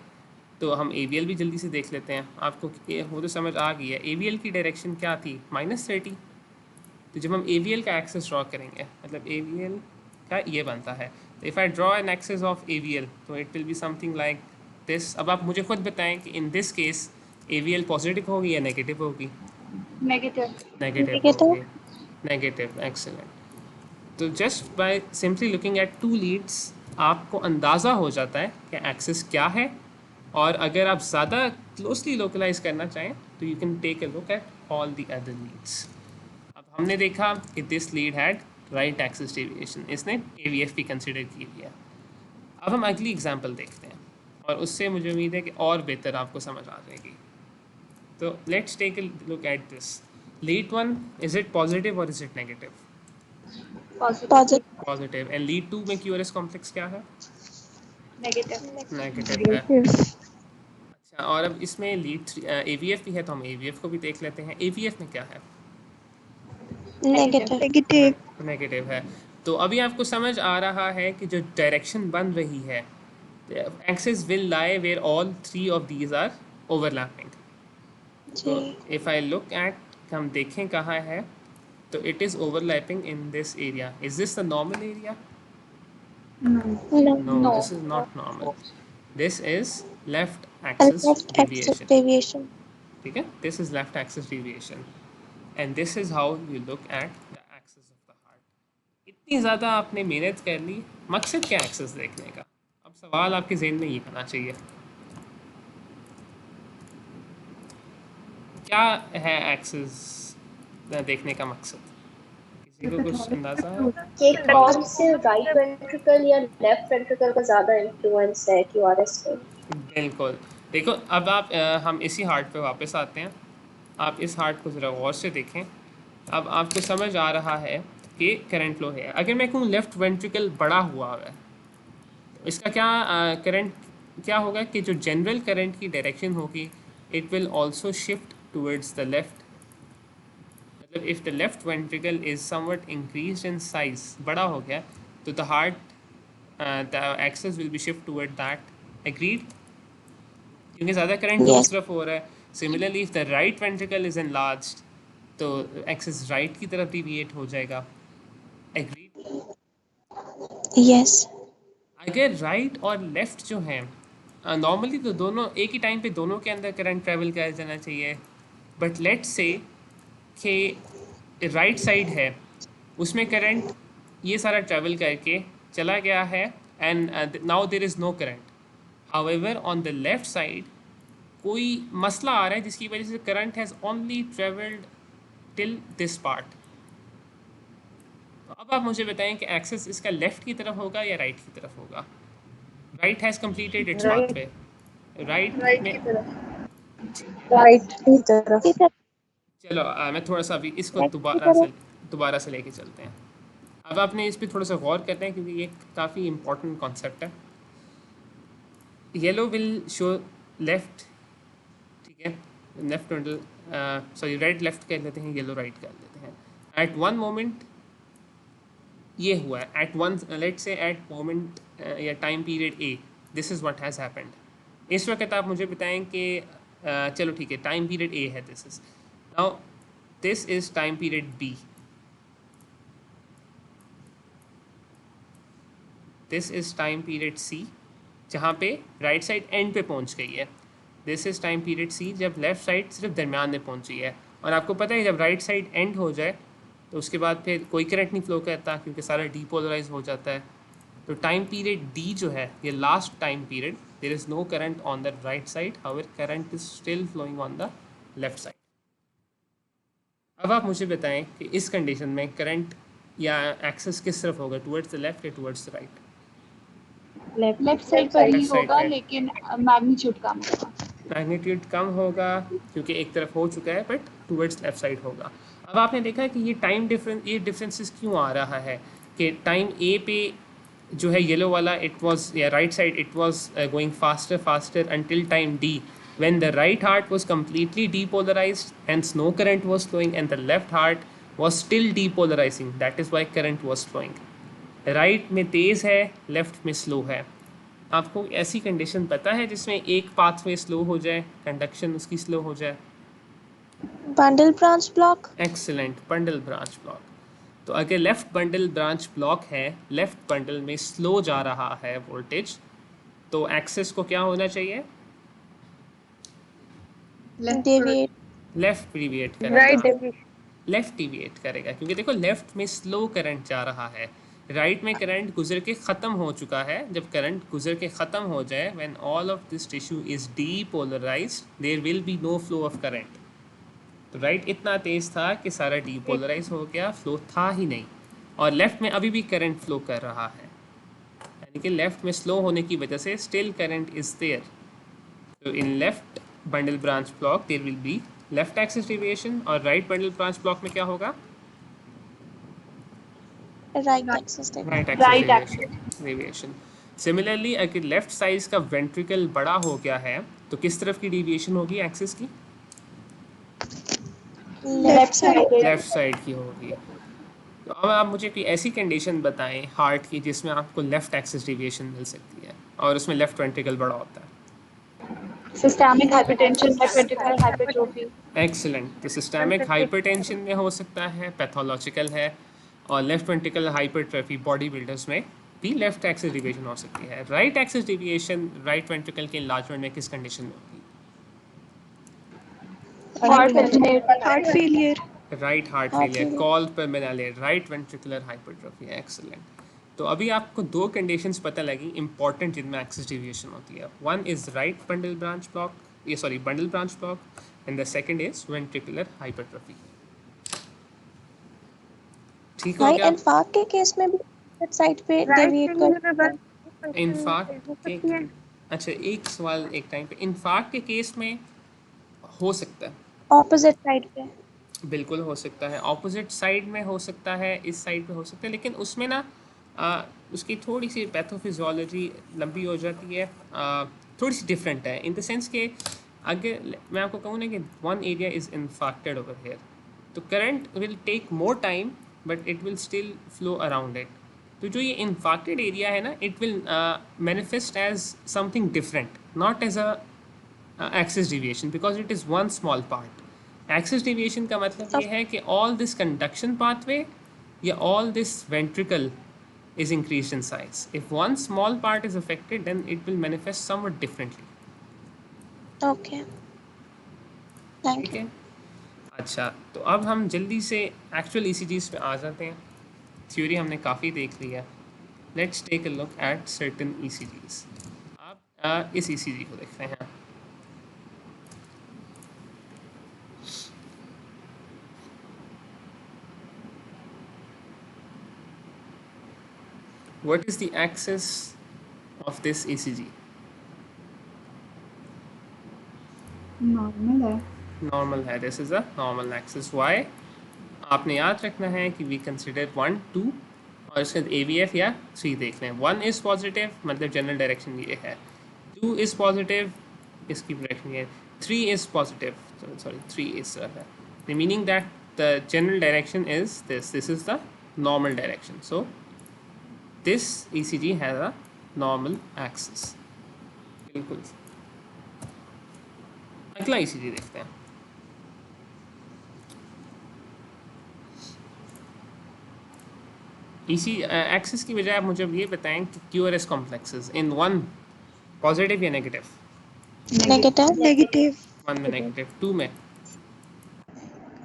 तो हम AVL भी जल्दी से देख लेते हैं, आपको वो तो समझ आ गई है। AVL की डायरेक्शन क्या थी? -30। तो जब हम AVL का एक्सिस ड्रॉ करेंगे, मतलब AVL का ये बनता है, तो if I draw an axis of AVL तो it will be something like this. अब आप मुझे खुद बताएं कि in this case AVL positive होगी या नेगेटिव होगी? नेगेटिव। Negative Negative. होगी। Negative, excellent. तो just by simply looking at two leads आपको अंदाज़ा हो जाता है कि एक्सेस क्या है, और अगर आप ज़्यादा क्लोजली लोकलाइज करना चाहें तो you can take a look at all the other leads. अब हमने देखा कि this lead had right axis deviation, इसने AVF भी कंसिडर की लिया। अब हम अगली एग्जांपल देखते हैं और उससे मुझे उम्मीद है कि और बेहतर आपको समझ आ जाएगी। तो let's take a look at this lead 1, is it positive और is it negative? Positive positive. And lead 2 में QRS कॉम्प्लेक्स क्या है? नेगेटिव। नेगेटिव है। अच्छा, और अब इसमें लीड 3 AVF भी है, तो हम AVF को भी देख लेते हैं। AVF में क्या है? नेगेटिव नेगेटिव है। तो अभी आपको समझ आ रहा है कि जो डायरेक्शन बन रही है, axis will lie where all 3 of these are overlapping. तो जी इफ़ आई लुक एट, हम देखें कहाँ है, तो it is overlapping in this area. Is this the normal area? No. No No, No. this is not normal. This is left axis left axis deviation. Deviation ठीक है, this is left axis deviation and this is how you look at the axis of the heart. इतनी ज़्यादा आपने मेहनत कर ली, मकसद क्या axis देखने का? अब सवाल आपके जहन में ये आना चाहिए, क्या है एक्सिस देखने का मकसद? किसी को कुछ अंदाजा है? कि कौन से राइट वेंट्रिकल या लेफ्ट वेंट्रिकल का ज़्यादा इन्फ्लुएंस है QRS पे? बिल्कुल। देखो अब आप हम इसी हार्ट पे वापस आते हैं। आप इस हार्ट को ज़रा गौर से देखें। अब आपको समझ आ रहा है कि करंट फ्लो है। अगर मैं कहूँ लेफ़्ट वेंट्रिकल बड़ा हुआ है, तो इसका क्या करंट क्या होगा कि जो जनरल करंट की डायरेक्शन होगी, it will also shift towards the left. मतलब if the left ventricle is somewhat increased in size, बड़ा हो गया, तो the heart the axis will be shift toward that. Agreed? क्योंकि ज़्यादा करंट तो Yes. उस तरफ हो रहा है। Similarly if the right ventricle is enlarged, तो एक्सेस राइट की तरफ डिविएट हो जाएगा। एग्रीड? यस अगर राइट और लेफ्ट जो हैं, नॉर्मली तो दोनों एक ही टाइम पे दोनों के अंदर करंट ट्रेवल किया जाना चाहिए, बट लेट्स से कि राइट साइड है, उसमें करंट ये सारा ट्रेवल करके चला गया है and now there is no current. However on the left side कोई मसला आ रहा है जिसकी वजह से current has only travelled till this part. तो अब आप मुझे बताएं कि एक्सेस इसका लेफ्ट की तरफ होगा या राइट की तरफ होगा? Right has completed it's pathway. Right में राइट की तरफ। चलो मैं थोड़ा सा अभी इसको दोबारा से लेके चलते हैं। अब आपने इस पर थोड़ा सा गौर करते हैं क्योंकि ये काफ़ी इम्पोर्टेंट कॉन्सेप्ट है। येलो विल शो लेफ्ट, ठीक है, left ventricle, sorry red left कर लेते हैं, येलो राइट कर लेते हैं। एट वन मोमेंट ये हुआ है, at one let's say at moment या time period A, this is what has happened. इस वक्त आप मुझे बताएं कि चलो ठीक है, टाइम पीरियड ए है, this is now this is time period B, this is time period C, जहाँ पे राइट साइड एंड पे पहुँच गई है। This is time period C, जब लेफ़्ट साइड सिर्फ दरमियान में पहुँची है। और आपको पता है जब राइट साइड एंड हो जाए तो उसके बाद फिर कोई करंट नहीं फ्लो करता क्योंकि सारा डीपोलराइज हो जाता है। तो टाइम पीरियड डी जो है, ये last time period, there is no current on the right side, however current is still flowing on the left side. अब आप मुझे बताएं कि इस कंडीशन में करंट या एक्सेस किस तरफ होगा, टुवर्ड्स द लेफ्ट या towards the right? Left side पर ही Left side होगा, पे। लेकिन मैग्नीट्यूड कम होगा। मैग्नीट्यूड कम होगा क्योंकि एक तरफ हो चुका है, बट टुवर्ड्स लेफ्ट साइड होगा। अब आपने देखा है कि ये टाइम डिफरेंस, ये डिफरेंसेस क्यों आ रहा है कि टाइम ए पे जो है येलो वाला, इट वाज या right side, it was going faster until time D when the right heart was completely depolarized, hence no current was flowing, and the left heart was still depolarizing, that is why current was flowing. Right में तेज़ है, left में slow है। आपको ऐसी condition पता है जिसमें एक पाथवे स्लो हो जाए, कंडक्शन उसकी स्लो हो जाए? Bundle branch block. Excellent, bundle branch block. तो अगर लेफ़्ट बंडल ब्रांच ब्लॉक है, लेफ़्ट बंडल में स्लो जा रहा है वोल्टेज, तो एक्सेस को क्या होना चाहिए? डेविएट लेफ़्ट डिविएट राइट करेगा। डेविएशन। लेफ़्ट डिविएट करेगा, क्योंकि देखो लेफ़्ट में स्लो करंट जा रहा है, राइट में करंट गुजर के ख़त्म हो चुका है। जब करंट गुजर के ख़त्म हो जाए, when all of this tissue is depolarized, there will be no flow of current. तो राइट इतना तेज़ था कि सारा डीपोलराइज हो गया, फ्लो था ही नहीं, और लेफ़्ट में अभी भी करंट फ्लो कर रहा है, यानी कि लेफ़्ट में स्लो होने की वजह से स्टिल करंट इज़ देयर। तो in left bundle branch block there will be left axis deviation, और राइट बंडल ब्रांच ब्लॉक में क्या होगा? Right axis right axis deviation. Similarly अगर लेफ़्ट साइड का वेंट्रिकल बड़ा हो गया है तो किस तरफ की डेविएशन होगी एक्सिस की? Left side. लेफ़्ट साइड की होगी। तो अब आप मुझे कोई ऐसी कंडीशन बताएं हार्ट की जिसमें आपको लेफ़्ट एक्सिस डेविएशन मिल सकती है और उसमें लेफ़्ट वेंट्रिकल बड़ा होता है। Systemic hypertension, left ventricular hypertrophy. Excellent. तो सिस्टेमिक हाइपरटेंशन में हो सकता है, पैथोलॉजिकल है, और left ventricle hypertrophy body builders में भी लेफ्ट एक्सिस डेविएशन हो सकती है। Right axis deviation right ventricle के इन्लार्जमेंट में किस कंडीशन में होगी? Heart failure. Right heart failure, cor pulmonale, right ventricular hypertrophy. Excellent. तो अभी आपको दो कंडीशंस पता लगी इंपॉर्टेंट जिनमें एक्सिस डेविएशन होती है। One is right bundle branch block, ये sorry bundle branch block, and the second is ventricular hypertrophy. ठीक हो गया? इन्फार्क्ट के केस में भी साइड पे डेविएट कर। इन्फार्क्ट के, अच्छा एक सवाल एक टाइम पे, इन्फार्क्ट के केस में हो सकता है, ऑपोजिट साइड पे बिल्कुल हो सकता है, ऑपोजिट साइड में हो सकता है, इस साइड पे हो सकता है, लेकिन उसमें ना उसकी थोड़ी सी पैथोफिजियोलॉजी लंबी हो जाती है, थोड़ी सी डिफरेंट है इन द सेंस के अगर मैं आपको कहूँ ना कि one area is infarcted over here, तो current will take more time but it will still flow around it. तो जो ये इन्फाक्टेड एरिया है ना, it will manifest as something different, not as a axis deviation, because it is one small part. Axis deviation का मतलब ये है कि ऑल दिस कंडक्शन पाथवे या all this ventricle is increased in size. If one small part is affected, then it will manifest somewhat differently. Okay, thank ठीक you. है, अच्छा तो अब हम जल्दी से एक्चुअल ECGs पे आ जाते हैं। थ्योरी हमने काफ़ी देख लिया, let's take a look at certain ECGs। आप इस ECG को देखते हैं। What is the axis of this ECG? Normal है। नॉर्मल है, this is a normal axis. Why? आपने याद रखना है कि वी कंसिडर 1 2 और इसके AVF या 3 देखना है। 1 इज़ पॉजिटिव, मतलब जनरल डायरेक्शन ये है। 2 इज़ पॉजिटिव, इसकी डायरेक्शन ये है। 3 is positive, sorry 3 is the meaning that the general direction is this is the normal direction. So this ECG has a normal axis. बिल्कुल। अगला ECG देखते हैं। इसी एक्सिस की बजाय आप मुझे ये बताएं कि QRS कॉम्प्लेक्सेस इन 1 पॉजिटिव या नेगेटिव? नेगेटिव। 1 में नेगेटिव, 2 में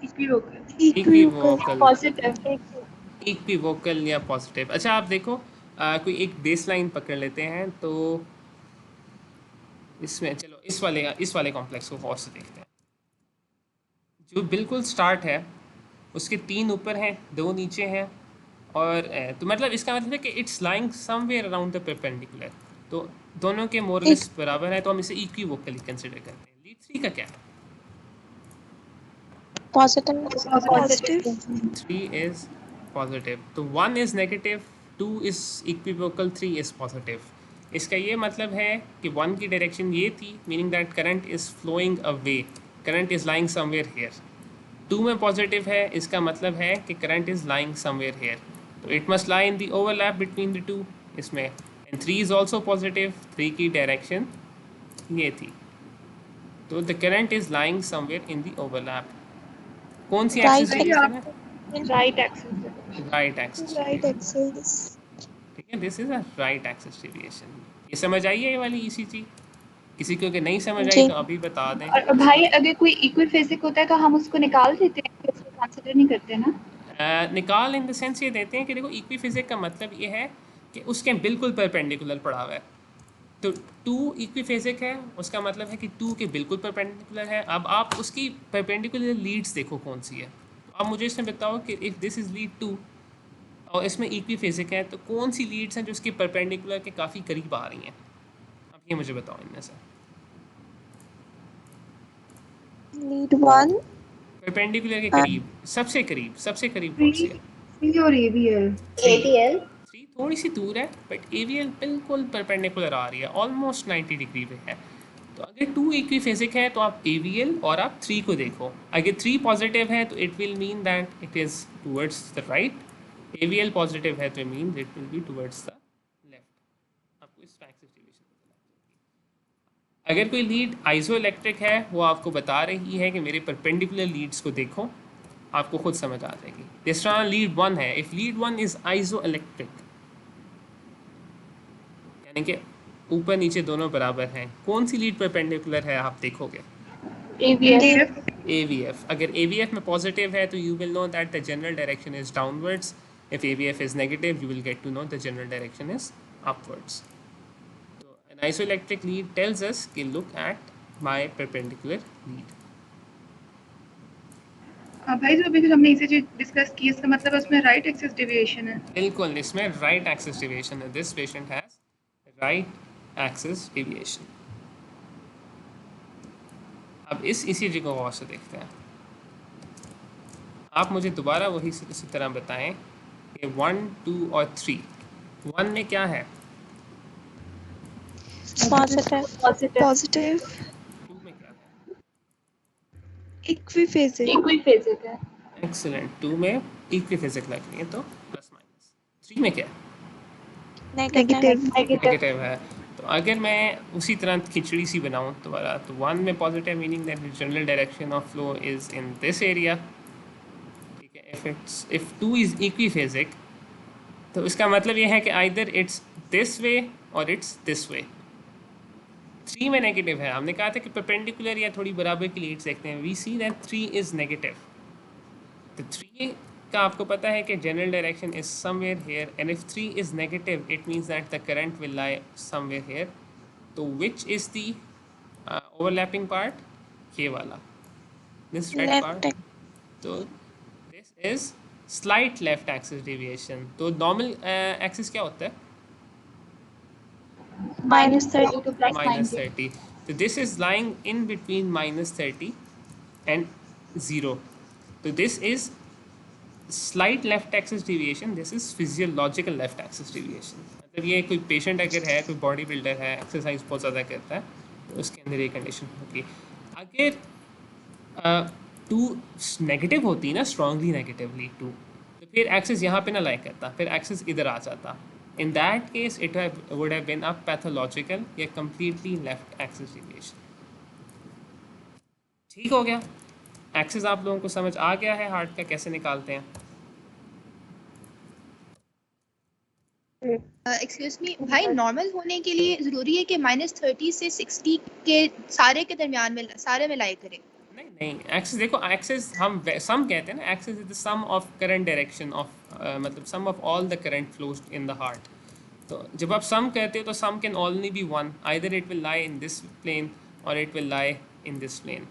इक्विवोकल, पॉजिटिव, इक्विवोकल या पॉजिटिव। अच्छा आप देखो कोई एक बेसलाइन पकड़ लेते हैं, तो इसमें चलो इस वाले कॉम्प्लेक्स को गौर से देखते हैं। जो बिल्कुल स्टार्ट है उसके 3 ऊपर हैं, 2 नीचे हैं, और तो मतलब इसका मतलब है कि it's lying somewhere around the perpendicular, तो दोनों के मोरलेस बराबर है, तो हम इसे इक्विवोकली कंसिडर करते हैं। लीड 3 का क्या है? पॉजिटिव। 3 इज पॉजिटिव, तो 1 is negative, 2 is equivocal, 3 is positive. इसका ये मतलब है कि 1 की डायरेक्शन ये थी, meaning that current is flowing away, current is lying somewhere here. 2 में पॉजिटिव है, इसका मतलब है कि current is lying somewhere here, तो it must lie in the overlap between the 2 इसमें। एंड 3 इज ऑल्सो पॉजिटिव, 3 की डायरेक्शन ये थी, तो the current is lying somewhere in the overlap. कौन सी एक्सिस है? Right axis, right axis, right axis. ठीक है, this is a right axis deviation. ये समझ आई है ये वाली ECG? किसी को अगर नहीं समझ आई तो अभी बता दें। और भाई अगर कोई इक्विफेजिक होता है तो हम उसको निकाल देते हैं कंसिडर नहीं करते ना। निकाल इन द सेंस ये देते हैं कि देखो इक्विफिजिक का मतलब ये है कि उसके बिल्कुल परपेंडिकुलर पड़ा हुआ है। तो टू इक्विफेजिक है, उसका मतलब है कि टू के बिल्कुल परपेंडिकुलर है। अब आप उसकी परपेंडिकुलर लीड्स देखो कौन सी है। तो अब मुझे इसमें बताओ कि if this is lead two और इसमें इक्विफेजिक है तो कौन सी लीड्स हैं जो उसके परपेंडिकुलर के काफ़ी करीब आ रही हैं। अब ये मुझे बताओ इनमें से। लीड 1 परपेंडिकुलर के करीब, सबसे करीब कौन सी है? सी और ABL। ABL 3 थोड़ी सी दूर है बट AVL बिल्कुल परपेंडिकुलर आ रही है, ऑलमोस्ट 90 डिग्री पे है। तो अगर 2 इक्विफेजिक है तो आप AVL और आप 3 को देखो। अगर 3 पॉजिटिव है तो it will mean that it is towards the right. AVL positive है तो mean it will be towards the left. आपको इस फैक्ट से डिस्ट्रीब्यूशन पता लग जाएगी। अगर कोई लीड आइसो इलेक्ट्रिक है वो आपको बता रही है कि मेरे परपेंडिकुलर लीड्स को देखो, आपको खुद समझ आ जाएगी। जिस तरह लीड 1 है, if lead 1 is iso electric यानी कि ऊपर नीचे दोनों बराबर हैं, कौन सी लीड परपेंडिकुलर है आप देखोगे? AVF। अगर AVF में पॉजिटिव है तो you will know that the general direction is downwards. If AVF is negative you will get to know the general direction is upwards. तो an isoelectric lead tells us कि look at my perpendicular lead. भाई जो अभी कुछ हमने इसे discuss की, इसका मतलब उसमें राइट एक्सिस डेविएशन है। बिल्कुल, इसमें राइट एक्सिस डेविएशन है। This patient has right axis deviation. अब इस ECG को गौर से देखते हैं। आप मुझे दोबारा वही इसी तरह बताएं कि 1, 2 और 3। 1 में क्या है? पॉजिटिव 2 में क्या है? इक्विफेजिक है। एक्सीलेंट। 2 में इक्विफिजिक लग रही है तो प्लस माइनस। 3 में क्या है? नेगेटिव है। तो अगर मैं उसी तरह खिचड़ी सी बनाऊं दोबारा, तो 1 में positive meaning that the general direction of flow is in this area. ठीक है, इफ 2 इज इक्विफिजिक तो उसका मतलब ये है कि आइदर इट्स दिस वे और इट्स दिस वे। 3 में नेगेटिव है, हमने कहा था कि परपेंडिकुलर या थोड़ी बराबर की लीड्स देखते हैं। We see that 3 is negative. तो 3 का आपको पता है कि general direction is somewhere here and if 3 is negative it means that the current will lie somewhere here. तो which is the overlapping part? ये वाला, दिस रेड पार्ट। तो this is slight left axis deviation. तो normal axis क्या होता है? -30 to -30। तो this is lying in between -30 and 0। तो this is slight left axis deviation, this is physiological left axis deviation. मतलब ये कोई पेशेंट अगर है, कोई बॉडी बिल्डर है, एक्सरसाइज बहुत ज़्यादा करता है, तो उसके अंदर ये कंडीशन होगी। अगर 2 नेगेटिव होती ना, स्ट्रांगली नेगेटिवली 2, तो फिर एक्सिस यहाँ पे ना लाइक करता, फिर एक्सिस इधर आ जाता। In that case it would have been a pathological या कंप्लीटली लेफ्ट एक्सिस डेविएशन। ठीक हो गया? एक्सिस आप लोगों को समझ आ गया है हार्ट का कैसे निकालते हैं? एक्सक्यूज मी भाई, नॉर्मल होने के लिए जरूरी है कि -30 से 60 के सारे के दरमियान में सारे में लाई करें? नहीं, एक्सिस देखो, एक्सिस हम सम कहते हैं ना, axis is the sum of current direction of मतलब sum of all the current flows in the heart. तो जब आप सम कहते हो तो sum can only be one, either it will lie in this plane और it will lie in this plane.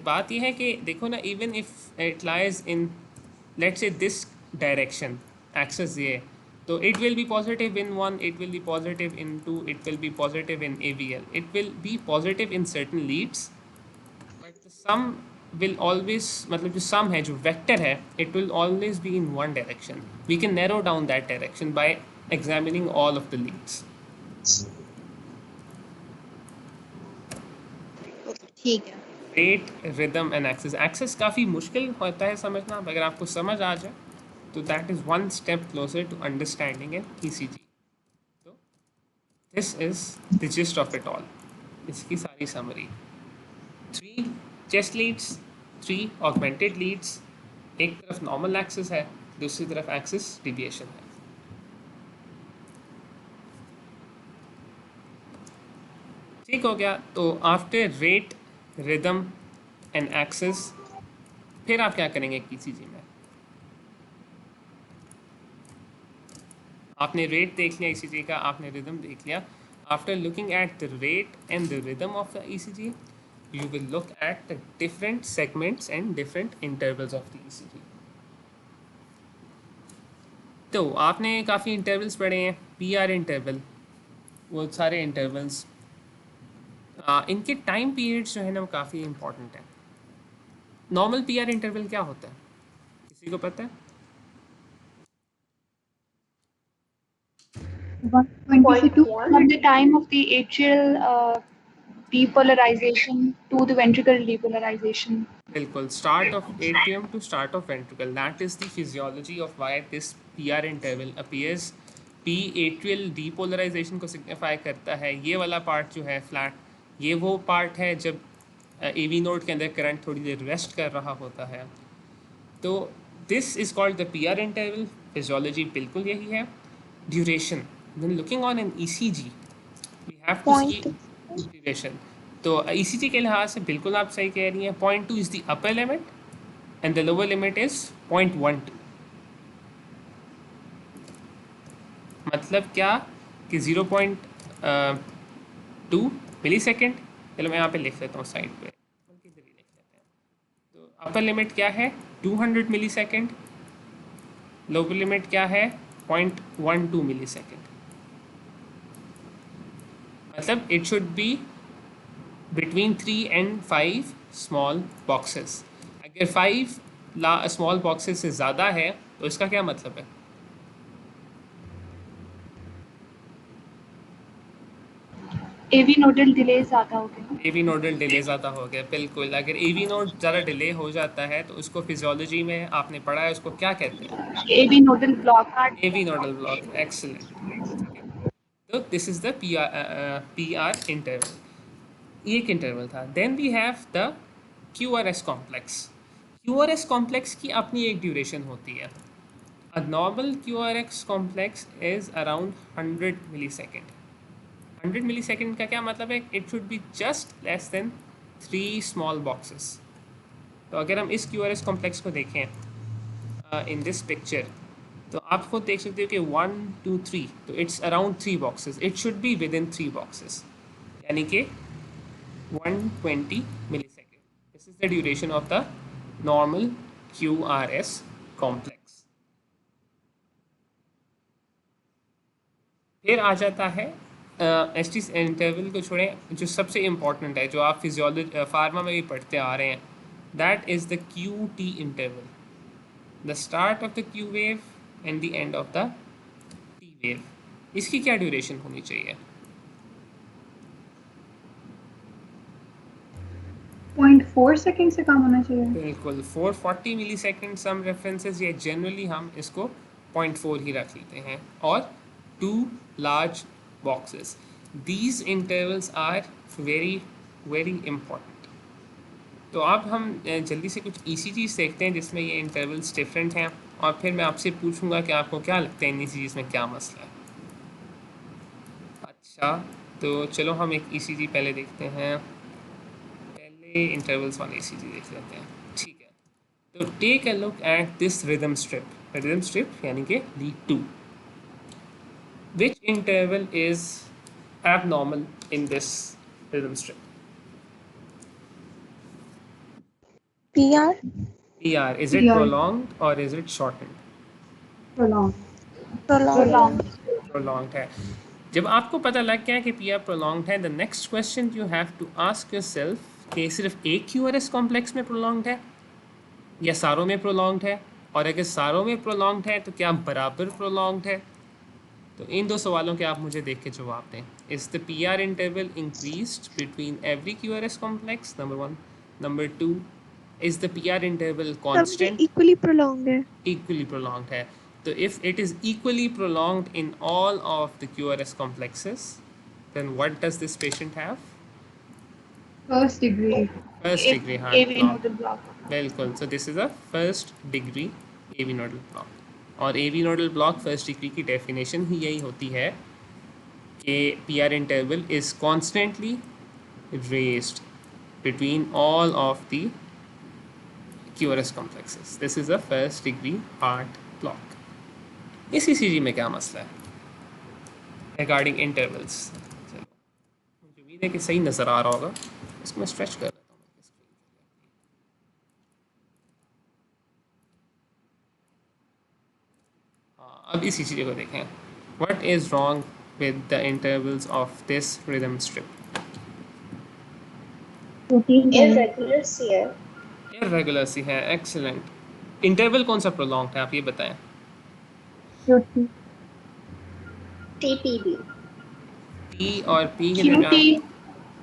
बात यह है कि देखो ना, even if it lies in let's say this direction axis ये, तो it will be positive in 1, it will be positive in 2, it will be positive in AVL, it will be positive in certain leads, but the sum will always, मतलब जो sum है, जो vector है, it will always be in one direction. We can narrow down that direction by examining all of the leads. ठीक है। Rate, rhythm and axis. Axis काफ़ी मुश्किल होता है समझना, अगर आपको समझ आ जाए तो that is one step closer to understanding an ECG. So this is the gist of it all. इसकी सारी summary. 3 chest leads, 3 augmented leads, एक तरफ normal axis है, दूसरी तरफ axis deviation है। ठीक हो गया? तो after rate, rhythm and axis, फिर आप क्या करेंगे ईसीजी में? आपने रेट देख लिया ईसीजी का, आपने रिदम देख लिया. After looking at the rate and the rhythm of the ECG, you will look at the different segments and different intervals of the ECG. तो आपने काफ़ी इंटरवल्स पढ़े हैं. PR इंटरवल, वो सारे इंटरवल्स, इनके टाइम पीरियड्स जो है ना वो काफ़ी इंपॉर्टेंट है. नॉर्मल PR इंटरवल क्या होता है, किसी को पता है? 120 from the time of the atrial depolarization to the ventricle depolarization. बिल्कुल, start of atrium to start of ventricle. That is the physiology of why this PR interval appears. P atrial depolarization को signify करता है. ये वाला part जो है flat, ये वो पार्ट है जब AV नोड के अंदर करंट थोड़ी देर रेस्ट कर रहा होता है. तो this is called the PR interval. Physiology बिल्कुल यही है. Duration, when looking on an ECG we have to see duration. तो ECG के लिहाज से बिल्कुल आप सही कह रही हैं. 0.2 is the upper limit and the lower limit is 0.12. मतलब क्या कि 0.2 मिली सेकेंड. चलो मैं यहाँ पे लिख लेता हूँ साइड पे, किधर ही लिख लेते हैं. तो अपर लिमिट क्या है 200 मिली सेकेंड, लोअर लिमिट क्या है 0.12 मिली सेकेंड. मतलब it should B between 3 and 5 small boxes. अगर 5 small boxes से ज़्यादा है तो इसका क्या मतलब है? AV nodal delay ज़्यादा हो गया. AV nodal delay ज़्यादा हो गया, बिल्कुल. अगर AV node ज़्यादा डिले हो जाता है तो उसको फिजियोलॉजी में आपने पढ़ा है, उसको क्या कहते हैं? AV nodal block. AV nodal block. Excellent. तो this is the PR interval. एक इंटरवल था. Then we have the QRS complex. QRS complex की अपनी एक ड्यूरेशन होती है. A normal QRS complex is around 100 millisecond. 100 millisecond का क्या मतलब है? It should be just less than 3 small boxes. तो अगर हम इस QRS कॉम्प्लेक्स को देखें इन दिस पिक्चर, तो आप खुद देख सकते हो कि 1 2 3, तो it's around 3 boxes. It should be with in 3 boxes, यानी कि 120 millisecond. This is the duration of the normal QRS complex. फिर आ जाता है ST इंटरवल को छोड़ें, जो सबसे इम्पॉर्टेंट है, जो आप फिजियोलॉजी फार्मा में भी पढ़ते आ रहे हैं, that is the QT interval. The start of the Q wave and the end of the T wave. इसकी क्या ड्यूरेशन होनी चाहिए? 0.4 सेकंड से कम होना चाहिए. बिल्कुल, 440 मिली सेकेंड. सम रेफरेंसेस ये जनरली हम इसको 0.4 ही रख लेते हैं. और 2 large boxes. These intervals are very very important. तो अब हम जल्दी से कुछ ECGs देखते हैं जिसमें ये इंटरवल्स डिफरेंट हैं, और फिर मैं आपसे पूछूंगा कि आपको क्या लगता है इन ECGs में क्या मसला है. अच्छा, तो चलो हम एक ECG पहले देखते हैं. इंटरवल्स वाले ECG देख लेते हैं. ठीक है, तो take a look at this rhythm strip. Rhythm strip यानी कि lead 2. Which interval is abnormal in this rhythm strip? PR. PR. Is it prolonged or is it shortened? Prolonged है. जब आपको पता लग गया कि PR prolonged है, the next question you have to ask yourself कि सिर्फ एक QRS कॉम्प्लेक्स में प्रोलॉन्ग्ड है या सारों में प्रोलॉन्ग्ड है, और अगर सारों में प्रोलॉन्ग्ड है तो क्या बराबर प्रोलॉन्ग्ड है? तो इन दो सवालों के आप मुझे देख के जवाब दें. Is the PR interval increased between every QRS complex? Number 1. Number 2, is the PR interval constant? Equally prolonged है. इक्वली प्रोलॉन्ग्ड है. तो if it is equally prolonged in all of the QRS complexes, then what does this patient have? First degree. First degree heart AV block. nodal block. बिल्कुल. So this is a first degree AV nodal block. और AV nodal block first degree की definition ही यही होती है कि PR interval is constantly raised between all of the QRS complexes. This is a first degree heart block. इस ECG में क्या मसला है regarding intervals? चलो मुझे उम्मीद है कि सही नज़र आ रहा होगा, इसको मैं स्ट्रेच कर लेता हूँ। हाँ, अब इस ECG को देखें। What is wrong with the intervals of this rhythm strip? irregular सी है। Irregular सी है, excellent. Interval कौन सा prolonged है, आप ये बताएं। TPB। T और P के QT दरमियान,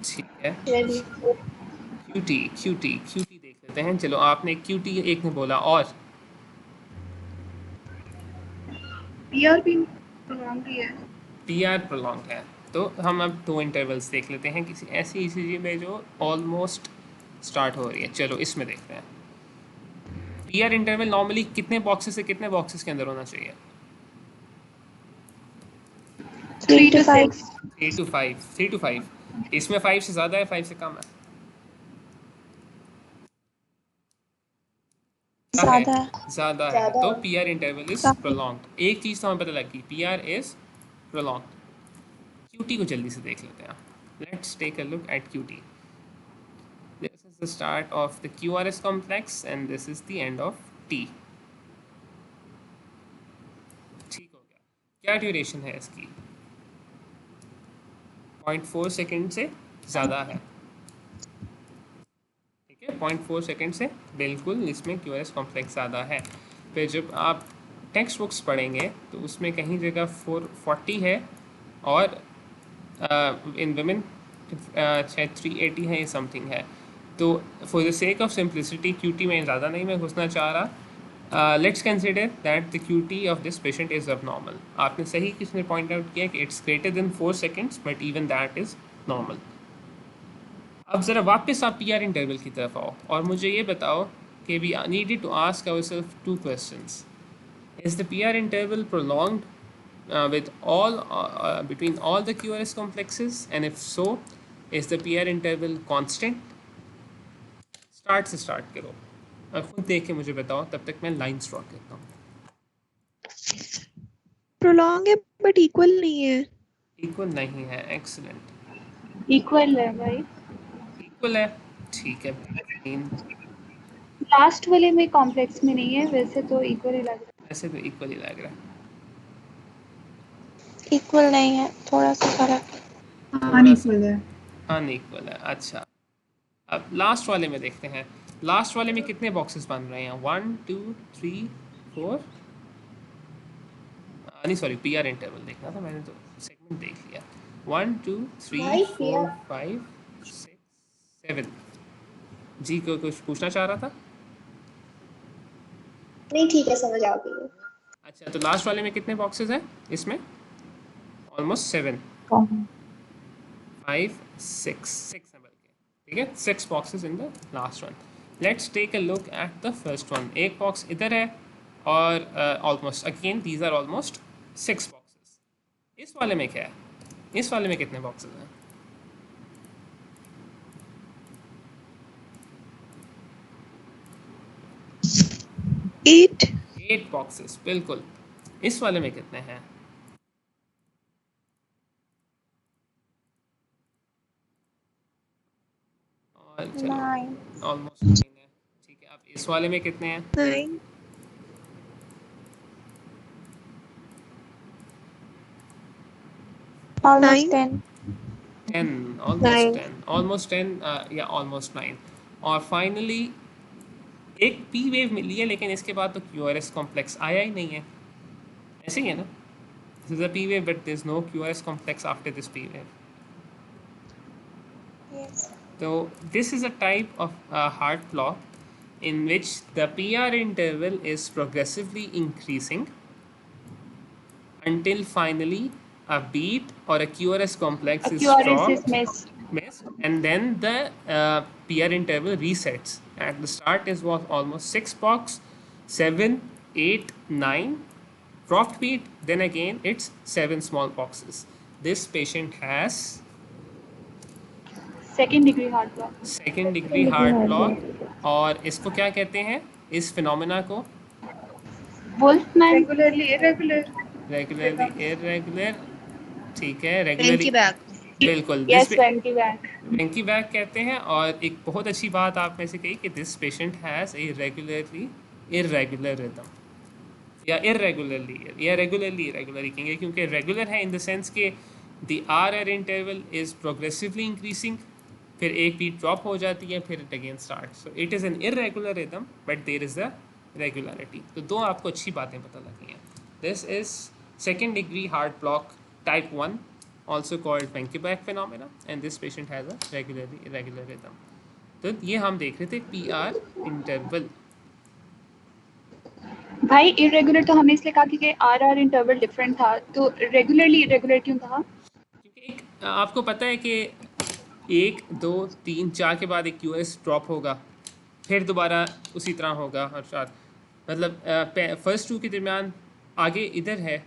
ठीक है। QT देख लेते हैं। चलो आपने QT एक ने बोला, और PR भी prolonged ही है। PR prolonged है। तो हम अब दो इंटरवल्स देख लेते हैं किसी ऐसी ECG में जो ऑलमोस्ट स्टार्ट हो रही है। चलो इसमें देखते हैं। PR इंटरवल नॉर्मली कितने बॉक्सेस से कितने बॉक्सेस के अंदर होना चाहिए? 3 to 6 3 to 5। इसमें 5 से ज़्यादा है, 5 से कम है? ज़्यादा है। तो PR इंटरवल इज प्रोलॉन्ग्ड। एक चीज़ तो हमें पता लगी, PR इज प्रोलॉन्ग्ड। QT को जल्दी से देख लेते हैं। Let's take a look at QT। This is the start of the QRS complex and this is the end of T। ठीक हो गया। क्या ड्यूरेशन है इसकी? 0.4 सेकेंड से ज़्यादा है। ठीक है, 0.4 सेकेंड से बिल्कुल इसमें QRS कॉम्प्लेक्स ज़्यादा है। फिर जब आप टेक्स्ट बुक्स पढ़ेंगे तो उसमें कहीं जगह 440 है, और इन वुमेन शायद 380 है या समथिंग है। तो for the sake of simplicity QT में ज़्यादा नहीं मैं घुसना चाह रहा। Let's consider that the QT of this patient is abnormal। आपने सही किसने पॉइंट आउट किया कि it's greater than 4 seconds, but even that is normal. अब ज़रा वापस आप PR इंटरवल की तरफ आओ और मुझे ये बताओ कि we needed to ask ourselves 2 questions. Is the PR interval prolonged with all between all the QRS complexes, and if so, is the PR interval constant? Start से स्टार्ट करो, अब खुद देख के मुझे बताओ, तब तक मैं लाइन्स ड्रॉ करता हूँ। प्रोलॉन्ग है बट इक्वल नहीं है। इक्वल नहीं है, एक्सीलेंट। इक्वल है भाई, इक्वल है, ठीक है। लास्ट वाले में कॉम्प्लेक्स में नहीं है, वैसे तो इक्वल ही लग रहा है। वैसे तो इक्वल ही लग रहा है। इक्वल नहीं है, थोड़ा सा फर्क है। अनइक्वल है। अनइक्वल है, अच्छा। अब लास्ट वाले में देखते हैं। लास्ट वाले में कितने बॉक्सेस बन रहे हैं? 1 2 3 4, नहीं सॉरी, PR इंटरवल देखना था मैंने, तो सेगमेंट देख लिया। 1 2 3 4 5 6 7। जी को कुछ पूछना चाह रहा था? नहीं ठीक है, समझ आ गई। अच्छा, तो लास्ट वाले में कितने बॉक्सेस हैं इसमें? ऑलमोस्ट 7 5 6 है बल्कि, ठीक है, 6 boxes in the last one. Let's take a look at the first one. एक बॉक्स इधर है, और almost again these are almost 6 boxes. इस वाले में क्या है? इस वाले में कितने बॉक्सेस हैं? 8 बॉक्सेस, बिल्कुल। इस वाले में कितने हैं? और चलो ऑलमोस्ट 9 है, ठीक है। अब इस वाले में कितने हैं? 9 almost 10 almost 10 या ऑलमोस्ट 9। और फाइनली एक P वेव मिली है, लेकिन इसके बाद तो QRS कॉम्प्लेक्स आया ही नहीं है। ऐसे ही है ना, this is a P wave but there is no QRS complex after this P wave. yes. So this is a type of heart block in which the PR interval is progressively increasing until finally a beat or a QRS complex is missed, and then the PR interval resets. At the start is was almost 6 box, 7, 8, 9. Dropped beat, then again it's 7 small boxes. This patient has second degree heart block, और इसको क्या कहते हैं, इस phenomena को? वोल्फमैन। Regularly irregular. Regularly irregular, ठीक है, वेंकी रेगुलरली, बैक। बिल्कुल, yes, Wenckebach. Wenckebach कहते हैं। और एक बहुत अच्छी बात आप में से कही कि this patient has a regularly irregular rhythm, या इरेगुलरली, या रेगुलरली इरेगुलर कहेंगे, क्योंकि रेगुलर है इन द सेंस के the R interval is progressively increasing, फिर एक बीट ड्रॉप हो जाती है, फिर it again start. So it is an irregular rhythm but there is a regularity. तो दो आपको अच्छी बातें पता लगी हैं। This is second degree heart block type 1, also called Wenckebach phenomena, and this patient has a regularly irregular rhythm. तो ये हम देख रहे थे PR इंटरवल। भाई इरेगुलर तो हमने इसलिए कहा कि आर इंटरवल डिफरेंट था, तो रेगुलरली इरेगुलर क्यों कहा? क्योंकि एक आपको पता है कि 1 2 3 4 के बाद एक QRS ड्रॉप होगा, फिर दोबारा उसी तरह होगा हर साथ, मतलब फर्स्ट 2 के दरमियान आगे इधर है,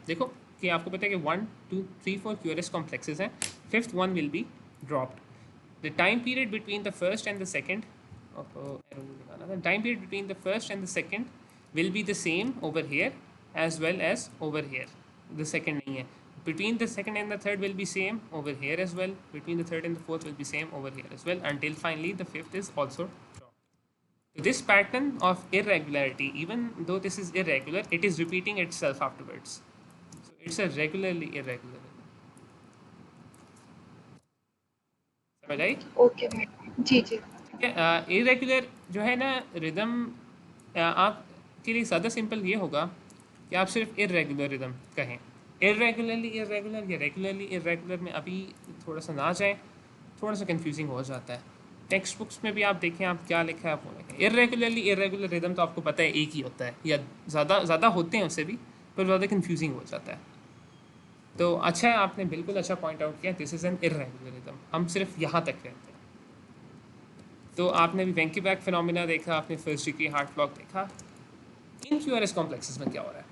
देखो कि आपको पता है कि 1 2 3 4 QRS कॉम्प्लेक्सेस हैं, fifth one will be dropped. The time period between the first and the second, time period between the first and the second will be the same over here as well as over here. The second नहीं है, between the second and the third will be same over here as well, between the third and the fourth will be same over here as well, until finally the fifth is also dropped. So this pattern of irregularity, even though this is irregular, it is repeating itself afterwards. So it's a regularly irregular. समझ आई? Okay भाई, जी जी। Irregular जो है ना rhythm, आप के लिए ज़्यादा simple ये होगा कि आप सिर्फ इरेगुलर रिदम कहें। इरेगुलरली इरेगुलर या रेगुलरली इरेगुलर में अभी थोड़ा सा ना जाएं, थोड़ा सा कंफ्यूजिंग हो जाता है। टेक्स्ट बुक्स में भी आप देखें, आप क्या लिखा है आप वो लिखें। इरेगुलरली इरेगुलर रिदम तो आपको पता है एक ही होता है, या ज़्यादा होते हैं उससे भी, पर ज़्यादा कंफ्यूजिंग हो जाता है। तो अच्छा है, आपने बिल्कुल अच्छा पॉइंट आउट किया, this is an irregular rhythm, हम सिर्फ यहाँ तक रहते हैं। तो आपने भी वेंकी बैक फिनोमेना देखा, आपने फर्स्ट डिग्री हार्ट ब्लॉक देखा। इन QRS कॉम्प्लेक्सेस में क्या हो रहा है?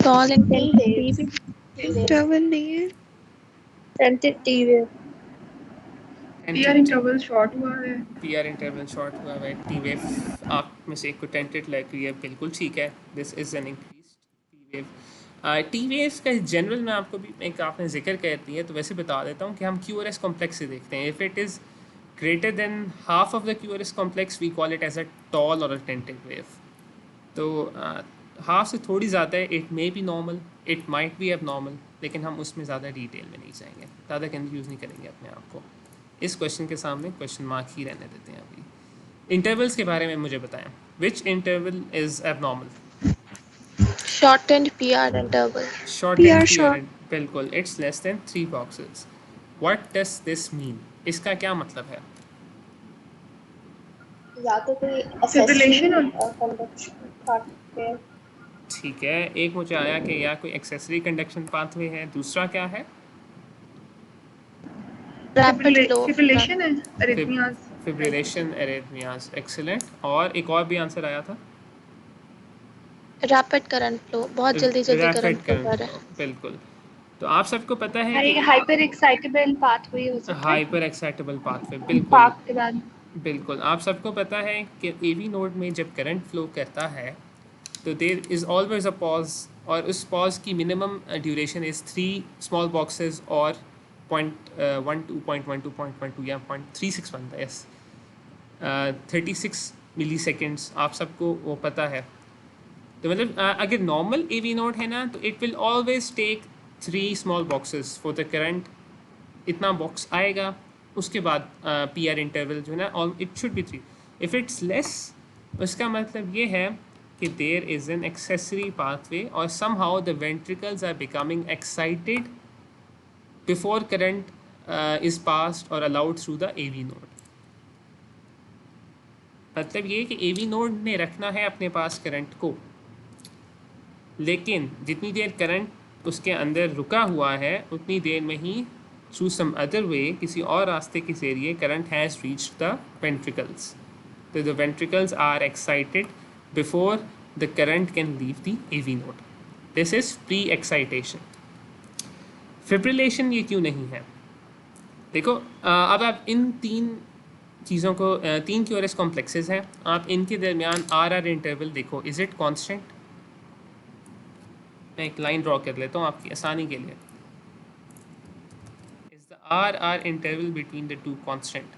टॉल इंटरवल नहीं है, टेंटेटिव पीआर इंटरवल शॉर्ट हुआ है। PR इंटरवल शॉर्ट हुआ है। टी वेव आप में से एक को टेंटेड लग रही है, बिल्कुल ठीक है, this is an increased T wave. T wave का जनरल में आपको भी एक आपने जिक्र कर दिया है, तो वैसे बता देता हूँ कि हम QRS कॉम्प्लेक्स से देखते हैं। If it is greater than half of the QRS complex, we call it as a tall or a tented wave. तो हाफ से थोड़ी ज़्यादा है, it may be normal, it might be abnormal, लेकिन हम उसमें ज़्यादा डिटेल में नहीं जाएंगे, ज़्यादा कंफ्यूज नहीं करेंगे अपने आप को। इस क्वेश्चन के सामने क्वेश्चन मार्क ही रहने देते हैं अभी। इंटरवल्स के बारे में मुझे बताएं, which interval is abnormal? shortened PR interval. Shortened PR, बिल्कुल, it's less than 3 boxes. What does this mean? इसका क्या मतलब है? या तो कोई Fibrillation कंडक्शन। ठीक है, एक मुझे आया कि या कोई एक्सेसरी कंडक्शन पाथवे है, दूसरा क्या है? Rapid flow. फिब्रिलेशन है, अरिथमियाज। Fibrillation, arrhythmias, excellent. और एक और भी आंसर आया था, Rapid current flow, बहुत जल्दी Rapid करंट फ्लो current कर रहा है। flow, बिल्कुल। तो आप सबको पता है अरे कि हाइपर एक्साइटेबल पाथवे हो सकता है। हाइपर एक्साइटेबल पाथवे, बिल्कुल पाक के बाद बिल्कुल। आप सबको पता है कि AV नोड में जब करंट फ्लो करता है तो there is always a pause, और उस पॉज की minimum duration is 3 small boxes और 0.12 0.12 0.12 या 0.36 बनता है, यस 36 मिली सेकेंड्स, आप सबको वो पता है। तो मतलब अगर नॉर्मल AV नोड है ना, तो it will always take 3 small boxes for the current, इतना बॉक्स आएगा, उसके बाद PR इंटरवल जो है ना, it should be 3। If it's less, उसका मतलब ये है कि there is an accessory pathway और somehow the ventricles are becoming excited before current is passed और allowed through the AV node. मतलब ये कि AV नोड ने रखना है अपने पास करंट को, लेकिन जितनी देर करंट उसके अंदर रुका हुआ है उतनी देर में ही थ्रू सम अदर वे, किसी और रास्ते के ज़रिए, current has reached the ventricles. तो the ventricles are excited before the current can leave the AV node. This is pre excitation. Fibrillation ये क्यों नहीं है? देखो अब आप इन तीन चीज़ों को तीन क्यूआरएस कॉम्प्लेक्सेस हैं, आप इनके दरमियान आर इंटरवल देखो, इज़ इट कांस्टेंट? मैं एक लाइन ड्रॉ कर लेता हूँ आपकी आसानी के लिए। Is the R interval between the two constant?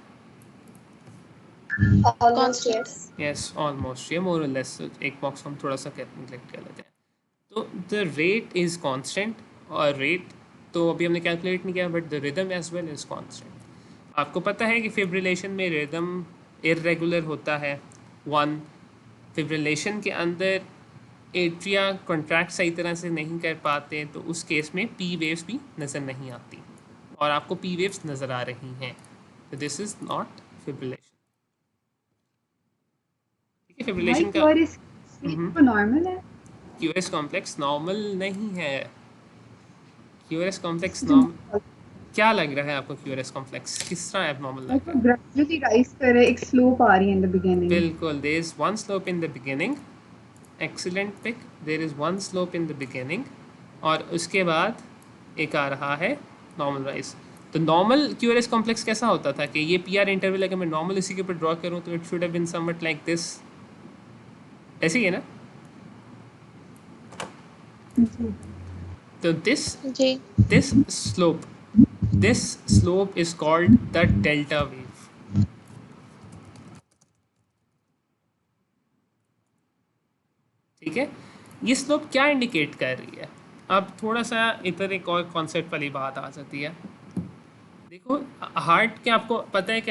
Almost yes. Yes, almost, ये मोर और लेस। एक बॉक्स हम थोड़ा सा नेग्लेक्ट कर लेते हैं। तो द रेट इज़ कांस्टेंट, और रेट तो अभी हमने कैलकुलेट नहीं किया, but the rhythm as well is constant. आपको पता है कि फिब्रिलेशन में रिदम इरेगुलर होता है। 1, फिब्रिलेशन के अंदर एट्रिया कॉन्ट्रैक्ट सही तरह से नहीं कर पाते, तो उस केस में पी वेव्स भी नज़र नहीं आती, और आपको पी वेव्स नज़र आ रही हैं, तो दिस इज़ नॉट फिब्रिलेशन। ठीक है, फिब्रिलेशन का नॉर्मल है। क्यूआरएस कॉम्प्लेक्स नॉर्मल नहीं है। क्यूआरएस कॉम्प्लेक्स नॉर्मल क्या लग रहा है आपको? क्यूआरएस कॉम्प्लेक्स किस तरह एबनॉर्मल लग रहा है? ग्रेजुअली राइज कर रहे, एक स्लोप आ रही है इन द बिगिनिंग। बिल्कुल, there is one slope in the beginning, excellent pick, there is one slope in the beginning, और उसके बाद एक आ रहा है नॉर्मल राइज। तो नॉर्मल क्यूआरएस कॉम्प्लेक्स कैसा होता था कि ये पीआर इंटरवल अगर मैं नॉर्मल इसी के ऊपर ड्रॉ करूँ तो it should have been something like this, ऐसे ही है ना? तो जी this slope is called the delta wave. ठीक है, ये स्लोप क्या इंडिकेट कर रही है? अब थोड़ा सा इधर एक और कॉन्सेप्ट वाली बात आ जाती है। देखो, हार्ट के आपको पता है कि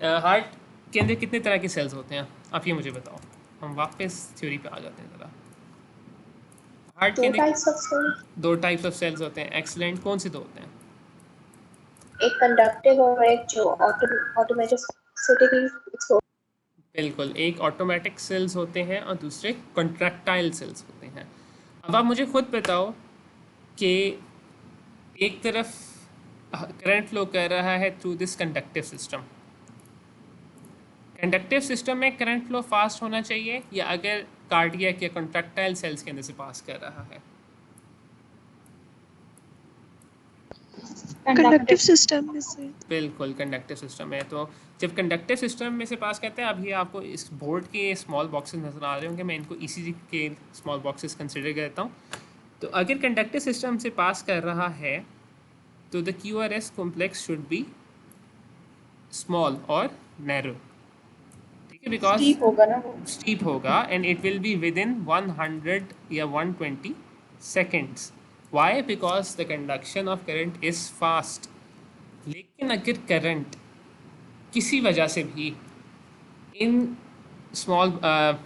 हार्ट के अंदर कितने तरह के सेल्स होते हैं? आप ये मुझे बताओ, हम वापस थ्योरी पे आ जाते हैं ज़रा। हार्ट के अंदर दो टाइप्स ऑफ सेल्स होते हैं। एक्सीलेंट, कौन से दो होते हैं? एक कंडक्टिव और एक जो ऑटोमेटिकली। बिल्कुल, एक ऑटोमेटिक सेल्स होते हैं और दूसरे कॉन्ट्रैक्टाइल सेल्स होते हैं। अब आप मुझे खुद बताओ कि एक तरफ करंट फ्लो कर रहा है through this conductive system. Conductive system में करंट फ्लो फास्ट होना चाहिए, या अगर कार्डियक या कॉन्ट्रैक्टाइल सेल्स के अंदर से पास कर रहा है? कंडक्टिव सिस्टम में से। बिल्कुल, कंडक्टिव सिस्टम है। तो जब कंडक्टिव सिस्टम में से पास करते हैं, अभी आपको इस बोर्ड के स्मॉल बॉक्सेस नज़र आ रहे होंगे, मैं इनको ईसीजी के स्मॉल बॉक्सेस कंसिडर करता हूँ। तो अगर कंडक्टिव सिस्टम से पास कर रहा है तो the QRS complex should be small और नैरो। ठीक है, बिकॉज स्टीप होगा ना वो। स्टीप होगा, and it will be within 100 या 120 seconds. Why? Because the conduction of current is fast. लेकिन अगर करंट किसी वजह से भी इन स्मॉल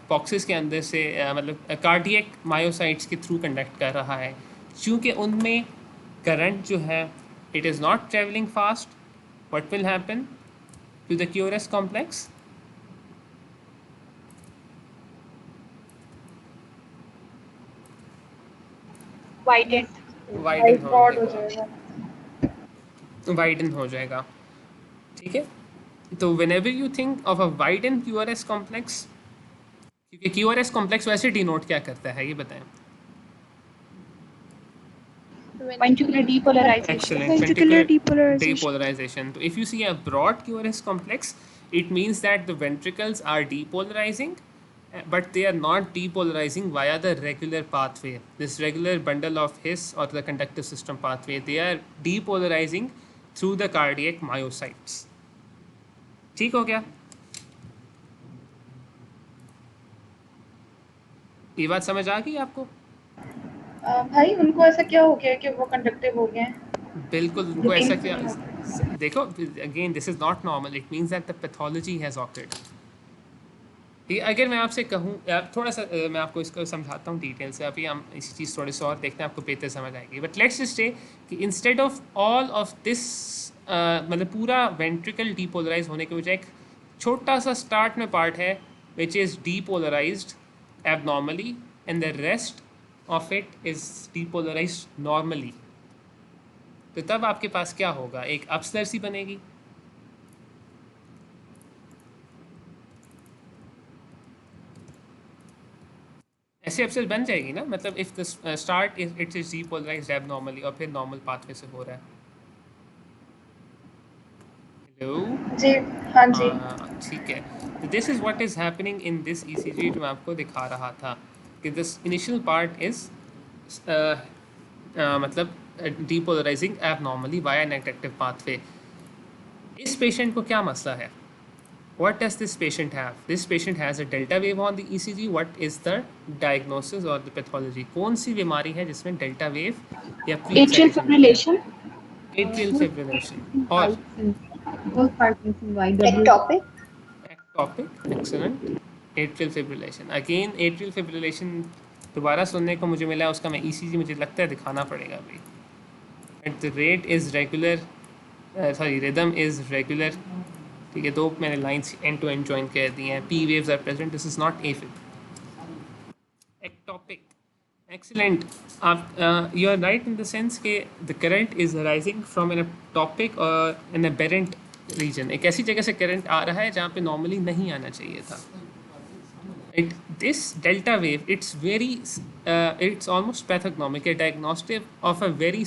बॉक्सेस के अंदर से मतलब कार्डियक मायोसाइट्स के थ्रू कंडक्ट कर रहा है, क्योंकि उनमें करंट जो है it is not travelling fast, what will happen to the QRS complex? Widen हो जाएगा। ठीक है, तो whenever you think of a widened QRS complex, क्योंकि QRS complex वैसे डिनोट क्या करता है ये बताएं? Ventricular depolarization. Excellent, Ventricular ventricular depolarization. depolarization. So if you see a broad QRS complex, it means that the ventricles are depolarizing, but they are not depolarizing via the regular pathway, this regular bundle of His or the conductive system pathway. They are depolarizing through the cardiac myocytes. ठीक हो गया? ये बात समझ आ गई आपको? भाई उनको ऐसा क्या हो गया कि वो कंडक्टिव हो गए? बिल्कुल, उनको ऐसा क्या? देखो, again this is not normal, it means that the pathology has awkward. अगर मैं आपसे कहूँ, थोड़ा सा मैं आपको इसको समझाता हूँ डिटेल से, अभी हम इसी चीज़ थोड़ी सी और देखते हैं, आपको बेहतर समझ आएगी। बट लेट्स जस्ट से कि instead of all of this, मतलब पूरा वेंट्रिकल डीपोलराइज होने के बजाय एक छोटा सा स्टार्ट में पार्ट है which is depolarised abnormally, and the rest of it is depolarised normally. तो तब आपके पास क्या होगा? एक अपस्लर्सी बनेगी। ऐसे एप्सिल बन जाएगी ना, मतलब if the start it is depolarised abnormally और फिर नॉर्मल पाथवे से हो रहा है। हेलो जी हाँ जी हाँ ठीक है। This is what is happening in this ECG जो मैं आपको दिखा रहा था कि दिस इनिशियल पार्ट इज मतलब depolarising abnormally via negative pathway. इस पेशेंट को क्या मसला है? What does this patient have? This patient has a delta wave on the ECG. What is the diagnosis or the pathology? कौन सी बीमारी है जिसमें डेल्टा वेव या एट्रियल pre-excitation दिखता है? फिब्रिलेशन एट्रियल फिब्रिलेशन और ectopic ectopic, excellent. Atrial fibrillation, again atrial fibrillation दोबारा सुनने को मुझे मिला, उसका मैं ECG मुझे लगता है दिखाना पड़ेगा भाई। At the rate is regular, sorry rhythm is regular, ठीक है। दो मैंने lines end to end join कर दी हैं। P waves are present, this is not AFib. Ectopic, excellent. आप you are right in the sense के the current is arising from an ectopic और एन एबेरेंट रीजन। एक ऐसी जगह से करंट आ रहा है जहाँ पे नॉर्मली नहीं आना चाहिए था। This delta wave, it's almost pathognomic, a diagnostic of a very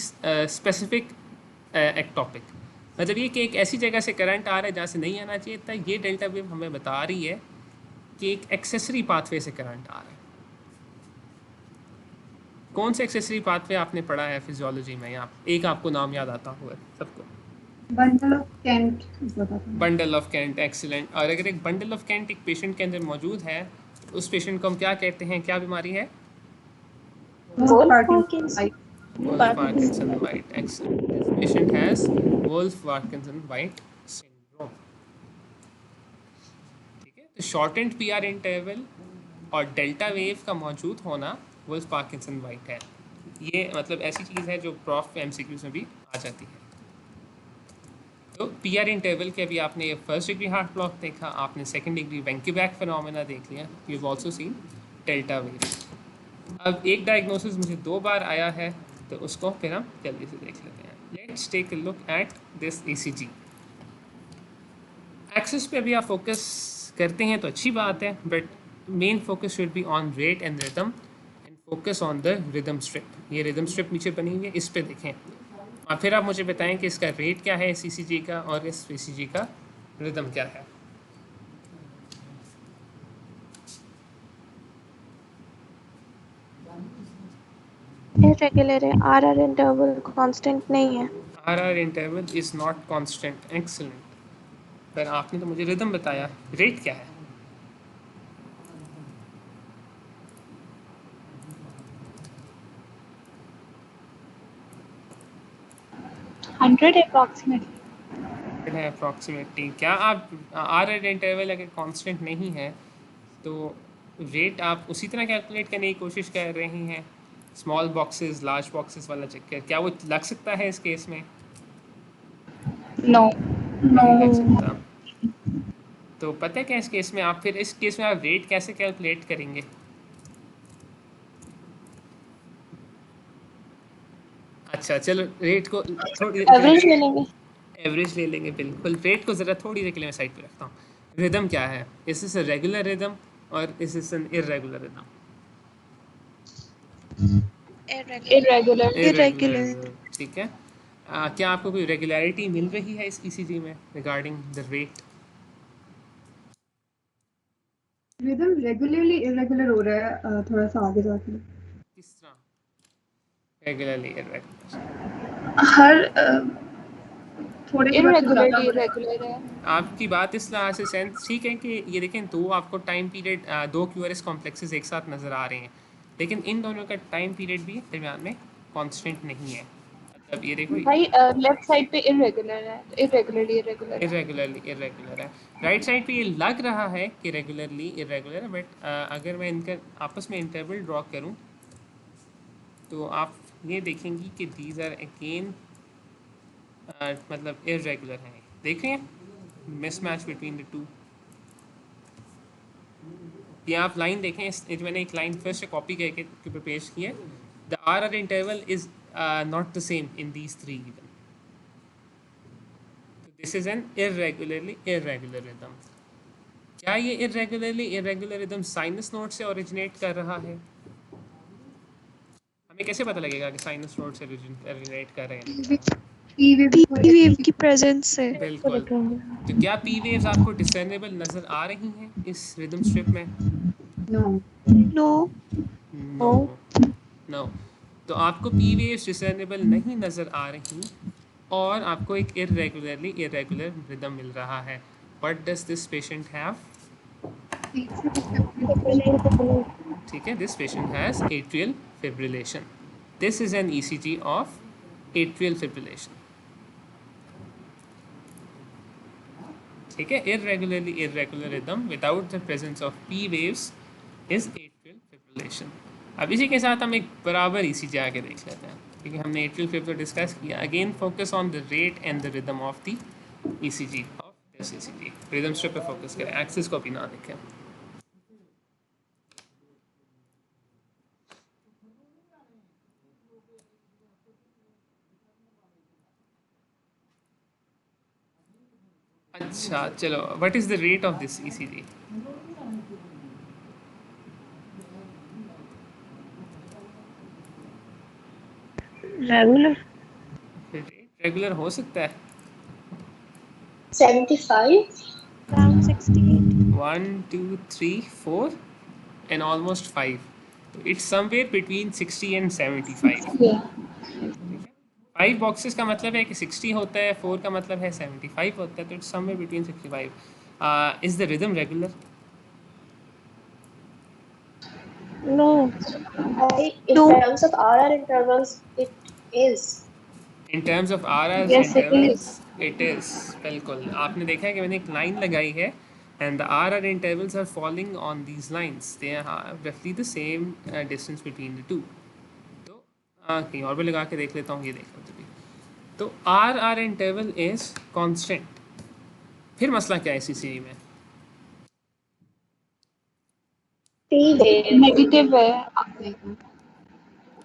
specific ectopic। मतलब ये कि एक ऐसी जगह से करंट आ रहा है जहाँ से नहीं आना चाहिए था। ये डेल्टा वेव हमें बता रही है कि एक एक्सेसरी पाथवे से करंट आ रहा है। कौन सा एक्सेसरी पाथवे आपने पढ़ा है फिजियोलॉजी में? यहाँ एक आपको नाम याद आता हुआ सबको? Bundle of Kent. Bundle of Kent, excellent. और अगर एक बंडल ऑफ कैंट एक पेशेंट के अंदर मौजूद है तो उस पेशेंट को हम क्या कहते हैं? क्या बीमारी है? Wolff-Parkinson White, excellent. This patient has Wolff-Parkinson White syndrome। ठीक है, तो शॉर्टेंड पीआर इंटरवल और डेल्टा वेव का मौजूद होना Wolff-Parkinson White है। ये मतलब ऐसी चीज़ है जो प्रॉफ एमसीक्यूज में भी आ जाती है। तो पीआर इंटरवल के अभी आपने फर्स्ट डिग्री हार्ट ब्लॉक देखा, आपने सेकंड डिग्री वेंक्यूबैक फिनोमेना देख लिया, you have also seen delta wave. अब एक डायग्नोसिस मुझे 2 बार आया है तो उसको फिर हम जल्दी से देख लेते हैं। Let's take a look at this ECG. Axis पे अभी आप फोकस करते हैं तो अच्छी बात है, but main focus should be on rate and rhythm and focus on the rhythm strip. ये रिदम स्ट्रिप नीचे बनी हुई है, इस पे देखें और फिर आप मुझे बताएं कि इसका रेट क्या है इस ईसीजी का और इस ईसीजी का रिदम क्या है। इरेगुलर है, आरआर इंटरवल कांस्टेंट नहीं है। RR interval is not constant, excellent. पर आपने तो मुझे रिदम बताया, रेट क्या है? अप्रॉक्सीमेटली। क्या आप आरआर इंटरवल अगर कांस्टेंट नहीं है तो रेट आप उसी तरह कैलकुलेट करने की कोशिश कर रही हैं? स्मॉल बॉक्सेस लार्ज बॉक्सेस वाला चक्कर क्या वो लग सकता है इस केस में? नो नहीं लग सकता। तो पता है क्या इस केस में आप फिर इस केस में आप रेट कैसे कैलकुलेट करेंगे? अच्छा चलो रेट को थोड़ी एवरेज ले लेंगे। एवरेज ले लेंगे, बिल्कुल। रेट को ज़रा थोड़ी देर के लिए मैं साइड पे रखता हूँ। रिदम क्या है? इस इज अ रेगुलर रिदम और इस is an irregular rhythm. Irregular. ठीक है। क्या आपको कोई रेगुलरिटी मिल रही है इस ईसीजी में regarding the rate? Rhythm regularly irregular हो रहा है थोड़ा सा आगे जाके। किस तरह रेगुलरली इरेगुलर? हर थोड़े इरेगुलर है। आपकी बात इस तरह से सेंस ठीक है कि ये देखें दो आपको टाइम पीरियड 2 क्यूआरएस कॉम्प्लेक्सेस एक साथ नज़र आ रहे हैं, लेकिन इन दोनों का टाइम पीरियड भी दरमियान में कांस्टेंट नहीं है। मतलब ये देखो भाई लेफ्ट साइड पे इरेगुलर है, इरेगुलरली इरेगुलर है। राइट साइड पे ये लग रहा है कि रेगुलरली इरेगुलर है, बट अगर मैं इनका आपस में इंटरवल ड्रॉ करूं तो आप ये देखेंगी कि दीज आर अगेन मतलब इरेगुलर हैं। देख रहे हैं मिसमैच बिटवीन द टू। ये आप लाइन देखें, इस मैंने एक लाइन फिर से कॉपी करके पेश की है। The R interval is not the same in these three even. This is an irregularly irregular rhythm. क्या ये irregularly irregular rhythm sinus node से ओरिजिनेट कर रहा है? हमें कैसे पता लगेगा कि साइनस नोड से रिलेट कर रहे हैं? पी वेव की प्रेजेंस से। बिल्कुल। तो क्या पी वेव्स आपको डिसर्नेबल नज़र आ रही हैं इस रिदम स्ट्रिप में? No no. No no. तो आपको पी वेव्स डिसर्नेबल नहीं नज़र आ रही और आपको एक इरेगुलर रिदम मिल रहा है. What does this patient have? ठीक है, this patient has atrial fibrillation. This is an ECG of atrial fibrillation. ठीक है, irregular rhythm without the presence of P waves is atrial fibrillation. अब इसी के साथ हम एक बराबर ECG आगे देख लेते हैं, क्योंकि हमने atrial fib तो डिस्कस किया. Again focus on the rate and the rhythm of the ECG of this ECG. Rhythm strip पे फोकस करें, एक्सिस को भी ना देखें. अच्छा चलो, what is the rate of this ECG? Regular regular हो सकता है. 75. Around 68. 1 2 3 4 and almost 5. It's somewhere between 60 and 75. 5 boxes का मतलब है कि 60 होता है, 4 का मतलब है 75 होता है, तो it's somewhere between 65. Is the rhythm regular? No In terms of RR intervals, it is. In terms of R Yes, it intervals it is. बिल्कुल, आपने देखा है कि मैंने एक लाइन लगाई है and the RR intervals are falling on these lines. They have roughly the same distance between the two. तो कहीं और भी लगा के देख लेता हूँ, ये देख लो तभी. तो RR इंटरवल इज कांस्टेंट. फिर मसला क्या है ECG में? P wave. नेगेटिव है,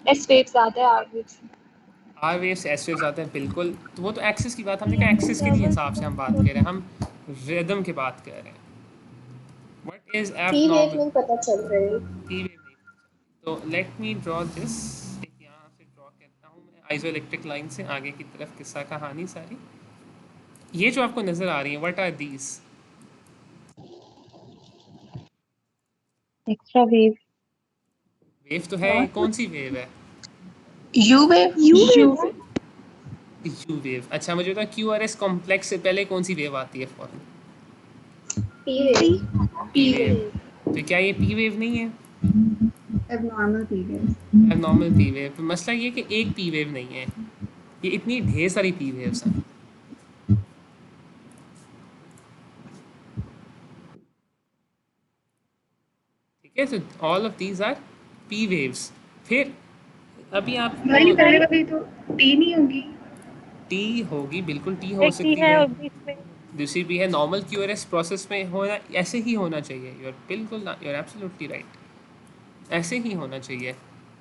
एस वेव ज्यादा है आर वेव से. आर वेव्स एस वेव्स आते हैं. बिल्कुल, तो वो तो एक्सिस की बात, हमने कहा एक्सिस के हिसाब से हम बात कर रहे हैं, हम रिदम की बात कर रहे हैं. What is P wave abnormal? नहीं पता चल रही. पी वेव नहीं. तो लेट मी ड्रॉ दिस. यहाँ से ड्रॉ करता हूँ मैं आइसोइलेक्ट्रिक लाइन से आगे की तरफ किस्सा कहानी सारी. ये जो आपको नजर आ रही है, what are these? Extra wave wave तो है, ये कौन सी वेव है? U wave. U wave. अच्छा मुझे बताओ, QRS कॉम्प्लेक्स से पहले कौन सी वेव आती है फौरन? P wave. P wave. तो क्या ये पी वेव नहीं है? abnormal P wave. Normal P wave. तो मसला ये कि एक पी वेव नहीं है, ये इतनी ढेर सारी पी वेव्स हैं. ठीक है, so all of these are P waves. फिर अभी आप हमारी पहले वाली तो T नहीं होगी. टी होगी, बिल्कुल टी हो एक सकती ही है है. और बीच में दूसरी भी है. नॉर्मल QRS प्रोसेस में होना ऐसे ही होना चाहिए. यू आर बिल्कुल, यू आर एब्सोल्युटली राइट, ऐसे ही होना चाहिए.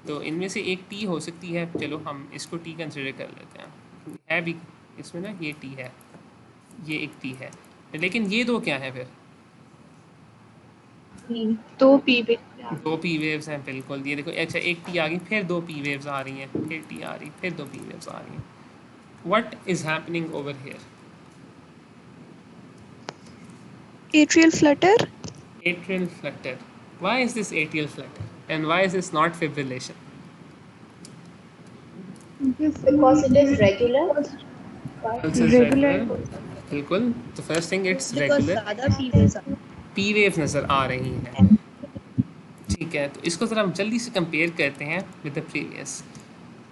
तो इनमें से एक टी हो सकती है. चलो हम इसको टी कंसिडर कर लेते हैं. है भी इसमें ना, ये टी है, ये एक टी है, लेकिन ये दो क्या है फिर? दो पी वेव. दो पी वेव्स हैं. बिल्कुल, ये देखो. अच्छा, एक टी आ गई, फिर दो पी वेव्स आ रही हैं, फिर टी आ रही, फिर दो पी वेव्स आ रही हैं. What is happening over here? Atrial flutter. Atrial flutter. Why is this atrial flutter? And why is this not fibrillation? Because it is regular. Pulse is regular. बिल्कुल. तो फर्स्ट थिंग, इट्स रेगुलर. ज्यादा P waves आती हैं. P wave नज़र आ रही हैं. ठीक है, तो इसको ज़रा हम जल्दी से कंपेयर करते हैं विद द प्रीवियस.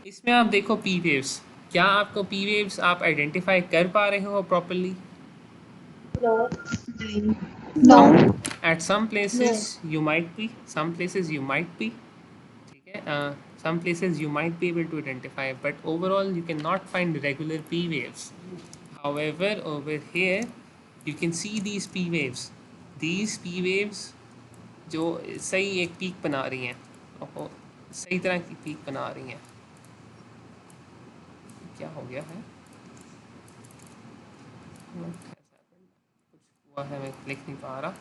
इसमें आप देखो पी वेव्स. क्या आपको पी वेव्स आप आइडेंटिफाई कर पा रहे हो properly? No. No. At some places you might be, some places you might be. ठीक है, some places you might be able to identify, but overall you cannot find regular P waves. However, over here you can see these P waves. These P waves जो सही एक peak बना रही हैं, सही तरह की पीक बना रही हैं. क्या हो गया है? कुछ हुआ है, मैं लिख नहीं पा रहा.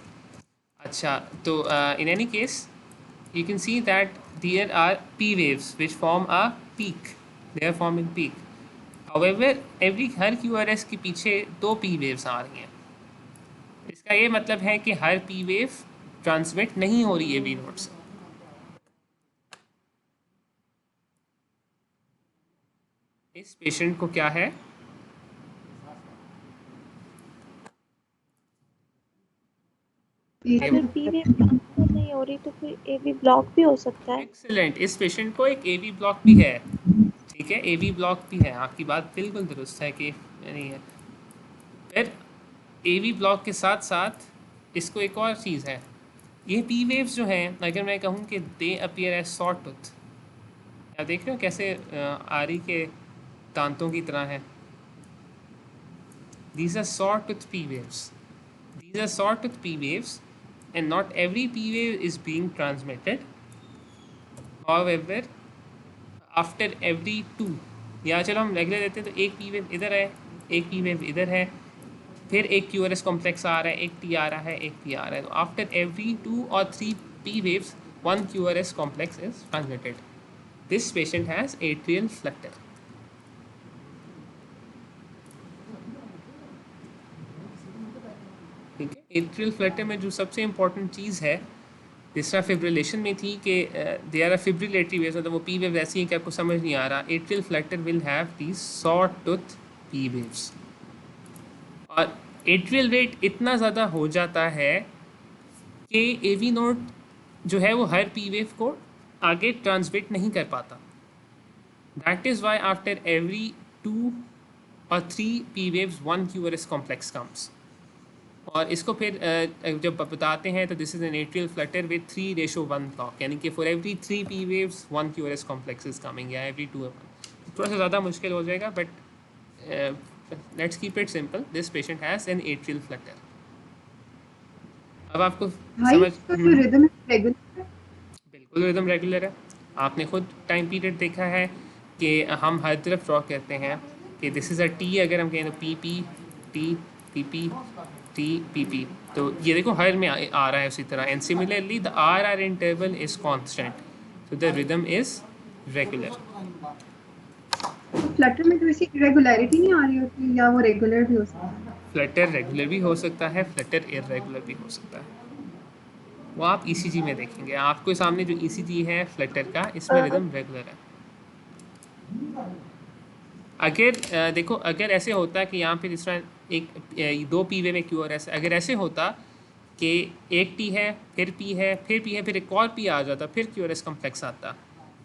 अच्छा, तो in any case you can see that there are p waves which form a peak, they are forming peak. however her QRS के पीछे 2 p waves आ रही हैं। इसका ये मतलब है कि हर p wave ट्रांसमिट नहीं हो रही है V नोड से। इस पेशेंट को क्या है, अगर पी वेव ट्रांसफर नहीं हो रही तो फिर एवी ब्लॉक भी हो सकता है। एक्सीलेंट, इस पेशेंट को एक एवी ब्लॉक भी है। ठीक है, एवी ब्लॉक भी है, आपकी बात बिल्कुल दुरुस्त है कि नहीं है। फिर एवी ब्लॉक के साथ साथ इसको एक और चीज़ है, ये पी वेव्स जो हैं, अगर मैं कहूँ कि they appear as saw tooth, आप देख रहे हो कैसे आरी के दांतों की तरह है। These are sawtooth P waves. These are sawtooth P waves, and not every P wave is being transmitted. However, after every 2, या चलो हम रेगुलर लेते हैं तो एक P wave इधर है, एक P wave इधर है, फिर एक QRS कॉम्प्लेक्स आ रहा है, एक T आ रहा है, एक P आ रहा है। तो after every 2 or 3 P waves, one QRS complex is transmitted. This patient has atrial flutter. ठीक है, एट्रियल फ्लटर में जो सबसे इम्पॉर्टेंट चीज़ है, जिस तरह फिब्रिलेशन में थी कि दे आर फिब्रिलेटरी वेव्स, मतलब वो पी वेव ऐसी हैं कि आपको समझ नहीं आ रहा। Atrial Flutter will have these saw tooth P waves, और एट्रियल रेट इतना ज़्यादा हो जाता है कि एवी नोड जो है वो हर पी वेव को आगे ट्रांसमिट नहीं कर पाता। That is why after every 2 or 3 P waves 1 QRS complex comes. और इसको फिर जब बताते हैं तो this is an atrial Flutter with 3:1 block, यानी कि for every 3 P waves 1 QRS complex is coming, या एवरी 2। थोड़ा सा ज़्यादा मुश्किल हो जाएगा, but let's keep it simple. This patient has an atrial Flutter. अब आपको समझ, रिदम रेगुलर है? बिल्कुल रिदम रेगुलर है। आपने खुद टाइम पीरियड देखा है कि हम हर तरफ ड्रॉ करते हैं कि दिस इज़ अ टी, अगर हम कहें तो P P T P P T P P, तो ये देखो हर में आ रहा है उसी तरह। And similarly the R R interval is constant, so the rhythm is regular. Flutter में तो ऐसी इरेगुलरिटी नहीं आ रही होती, या वो रेगुलर भी हो सकता है? फ्लटर रेगुलर भी हो सकता है, फ्लटर इरेगुलर भी हो सकता है। वो आप ईसीजी में देखेंगे, आपके सामने जो ईसीजी है फ्लटर का, इसमें रिदम रेगुलर है। अगर देखो, अगर ऐसे होता कि यहाँ पे जिस तरह एक 2 पी वे में क्यू आर एस, अगर ऐसे होता कि एक टी है, फिर पी है, फिर पी है, फिर एक और पी आ जाता, फिर क्यू आर एस कॉम्प्लेक्स आता,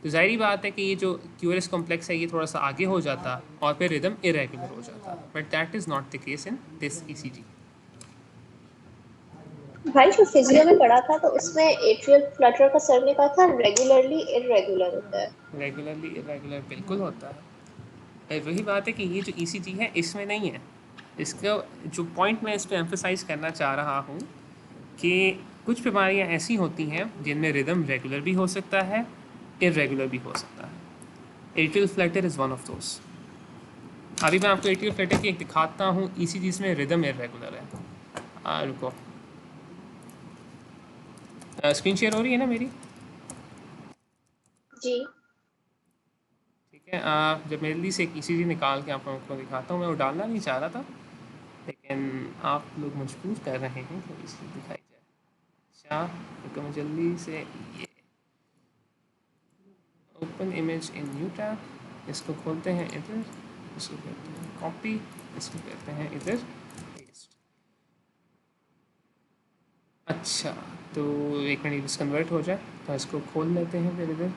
तो ज़ाहिर बात है कि ये जो क्यू आर एस कॉम्प्लेक्स है ये थोड़ा सा आगे हो जाता और फिर रिदम इरेगुलर हो जाता। But that is not the case in this E C G. भाई जो फिजियो में पढ़ा था तो उसमें एट्रियल फ्लटर का सर ने कहा था रेगुलरली इरेगुलर होता है। रेगुलरली इरेगुलर बिल्कुल होता है। वही बात है कि ये जो ईसीजी है इसमें नहीं है। इसका जो पॉइंट मैं इस पर एम्फोसाइज करना चाह रहा हूँ कि कुछ बीमारियाँ ऐसी होती हैं जिनमें रिदम रेगुलर भी हो सकता है, इरेगुलर भी हो सकता है। Atrial Flutter is one of those. अभी मैं आपको एट्रियल फ्लटर की एक दिखाता हूँ ईसीजी में रिदम इरेगुलर है। रुको, स्क्रीन शेयर हो रही है ना मेरी? जी ठीक है, जब मेरे लिए से एक ईसीजी निकाल के आप लोगों को दिखाता हूँ। मैं वो डालना नहीं चाह रहा था, लेकिन आप लोग मजबूर कर रहे हैं तो इसलिए दिखाई जाए। अच्छा, तो मैं जल्दी से ये open image in new tab, इसको खोलते हैं इधर, इसको करते हैं कॉपी, इसको करते हैं इधर पेस्ट। अच्छा, तो एक मिनट इस कन्वर्ट हो जाए तो इसको खोल लेते हैं फिर इधर।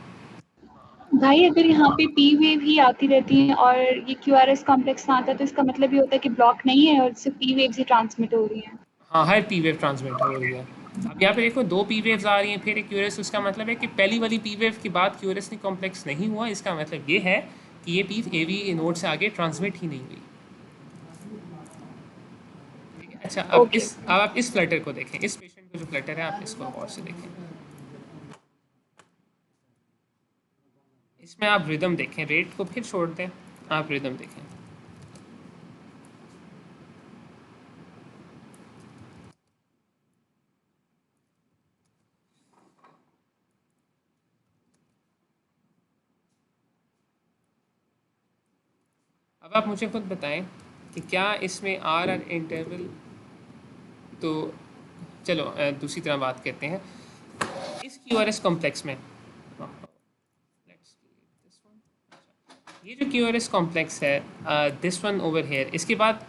भाई अगर यहाँ पे पी वेव ही आती रहती है और ये क्यूआरएस कॉम्प्लेक्स ना आता है तो इसका मतलब ये होता है कि ब्लॉक नहीं है और सिर्फ पी वेव्स ही ट्रांसमिट हो रही हैं। हाँ, हर पी वेव ट्रांसमिट हो रही है। अब यहाँ पे देखो 2 पी वेव्स आ रही हैं, फिर एक क्यूरस, उसका मतलब है कि पहली वाली पी वेव के बाद क्यूरस ने कॉम्प्लेक्स नहीं हुआ। इसका मतलब ये है कि ये पी एवी नोड से आगे ट्रांसमिट ही नहीं हुई। ठीक है, अच्छा, अब आप इस फ्लटर को देखें, इस पेशेंट को जो फ्लटर है आप इसको गौर से देखें। इसमें आप रिदम देखें, रेट को फिर छोड़ दें, आप रिदम देखें। अब आप मुझे खुद बताएं कि क्या इसमें आर आर इंटरवल, तो चलो दूसरी तरह बात करते हैं इस QRS कॉम्प्लेक्स में। ये जो QRS कॉम्प्लेक्स है, दिस वन ओवर हेयर, इसके बाद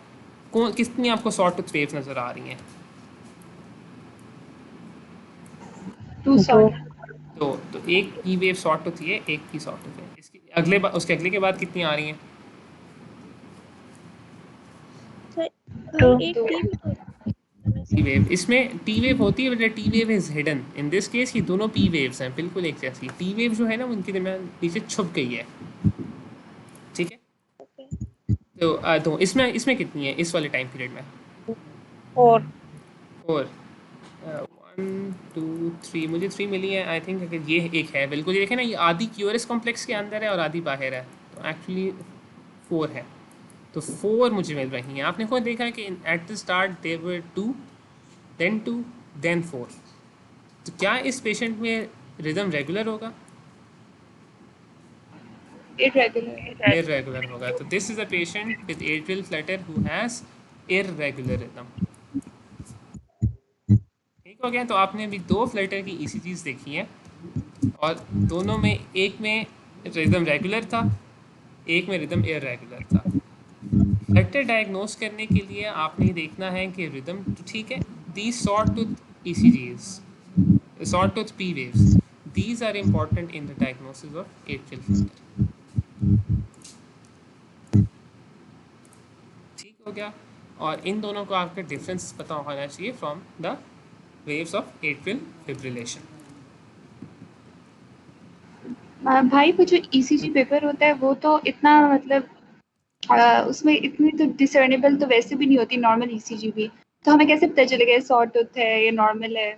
कौन कितनी आपको सॉ टूथ वेव्स नज़र आ रही हैं? 2 सॉर्ट। तो एक की वेव सॉ टूथ है, एक की सॉ टूथ है। इसके अगले उसके अगले के बाद कितनी आ रही हैं? एक टी वेव। इसमें टी वेव होती है, but T wave is hidden in this case. ये दोनों पी वेव्स हैं बिल्कुल एक जैसी। टी वेव जो है ना उनके दरमियान नीचे छुप गई है, ठीक है। तो इसमें इसमें कितनी है इस वाले टाइम पीरियड में? 4 4 1 2 3 मुझे 3 मिली है आई थिंक। अगर ये एक है बिल्कुल, ये देखें ना, ये आधी QRS कॉम्प्लेक्स के अंदर है और आधी बाहर है, तो एक्चुअली 4 है। तो 4 मुझे मिल रही हैं। आपने खुद देखा है कि at the start there were 2 then 4। तो क्या इस पेशेंट में रिदम रेगुलर होगा? इरेगुलर होगा। तो this is a patient with atrial Flutter who has irregular rhythm. ठीक हो गया। तो आपने अभी 2 फ्लटर की ECGs देखी हैं और दोनों में, एक में रिदम रेगुलर था, एक में रिदम इरेगुलर था। फ्लटर डायग्नोस करने के लिए आपने देखना है कि रिदम तो ठीक है। These saw tooth ECGs, saw tooth P waves, these are important in the diagnosis of atrial flutter। ठीक हो गया। और इन दोनों को आपका डिफरेंस पता होना चाहिए from the waves of atrial fibrillation. भाई वो जो ECG पेपर होता है वो तो इतना मतलब उसमें इतनी तो डिसर्नेबल तो वैसे भी नहीं होती नॉर्मल ECG भी, तो हमें कैसे पता चलेगा सॉ टूथ है या नॉर्मल है?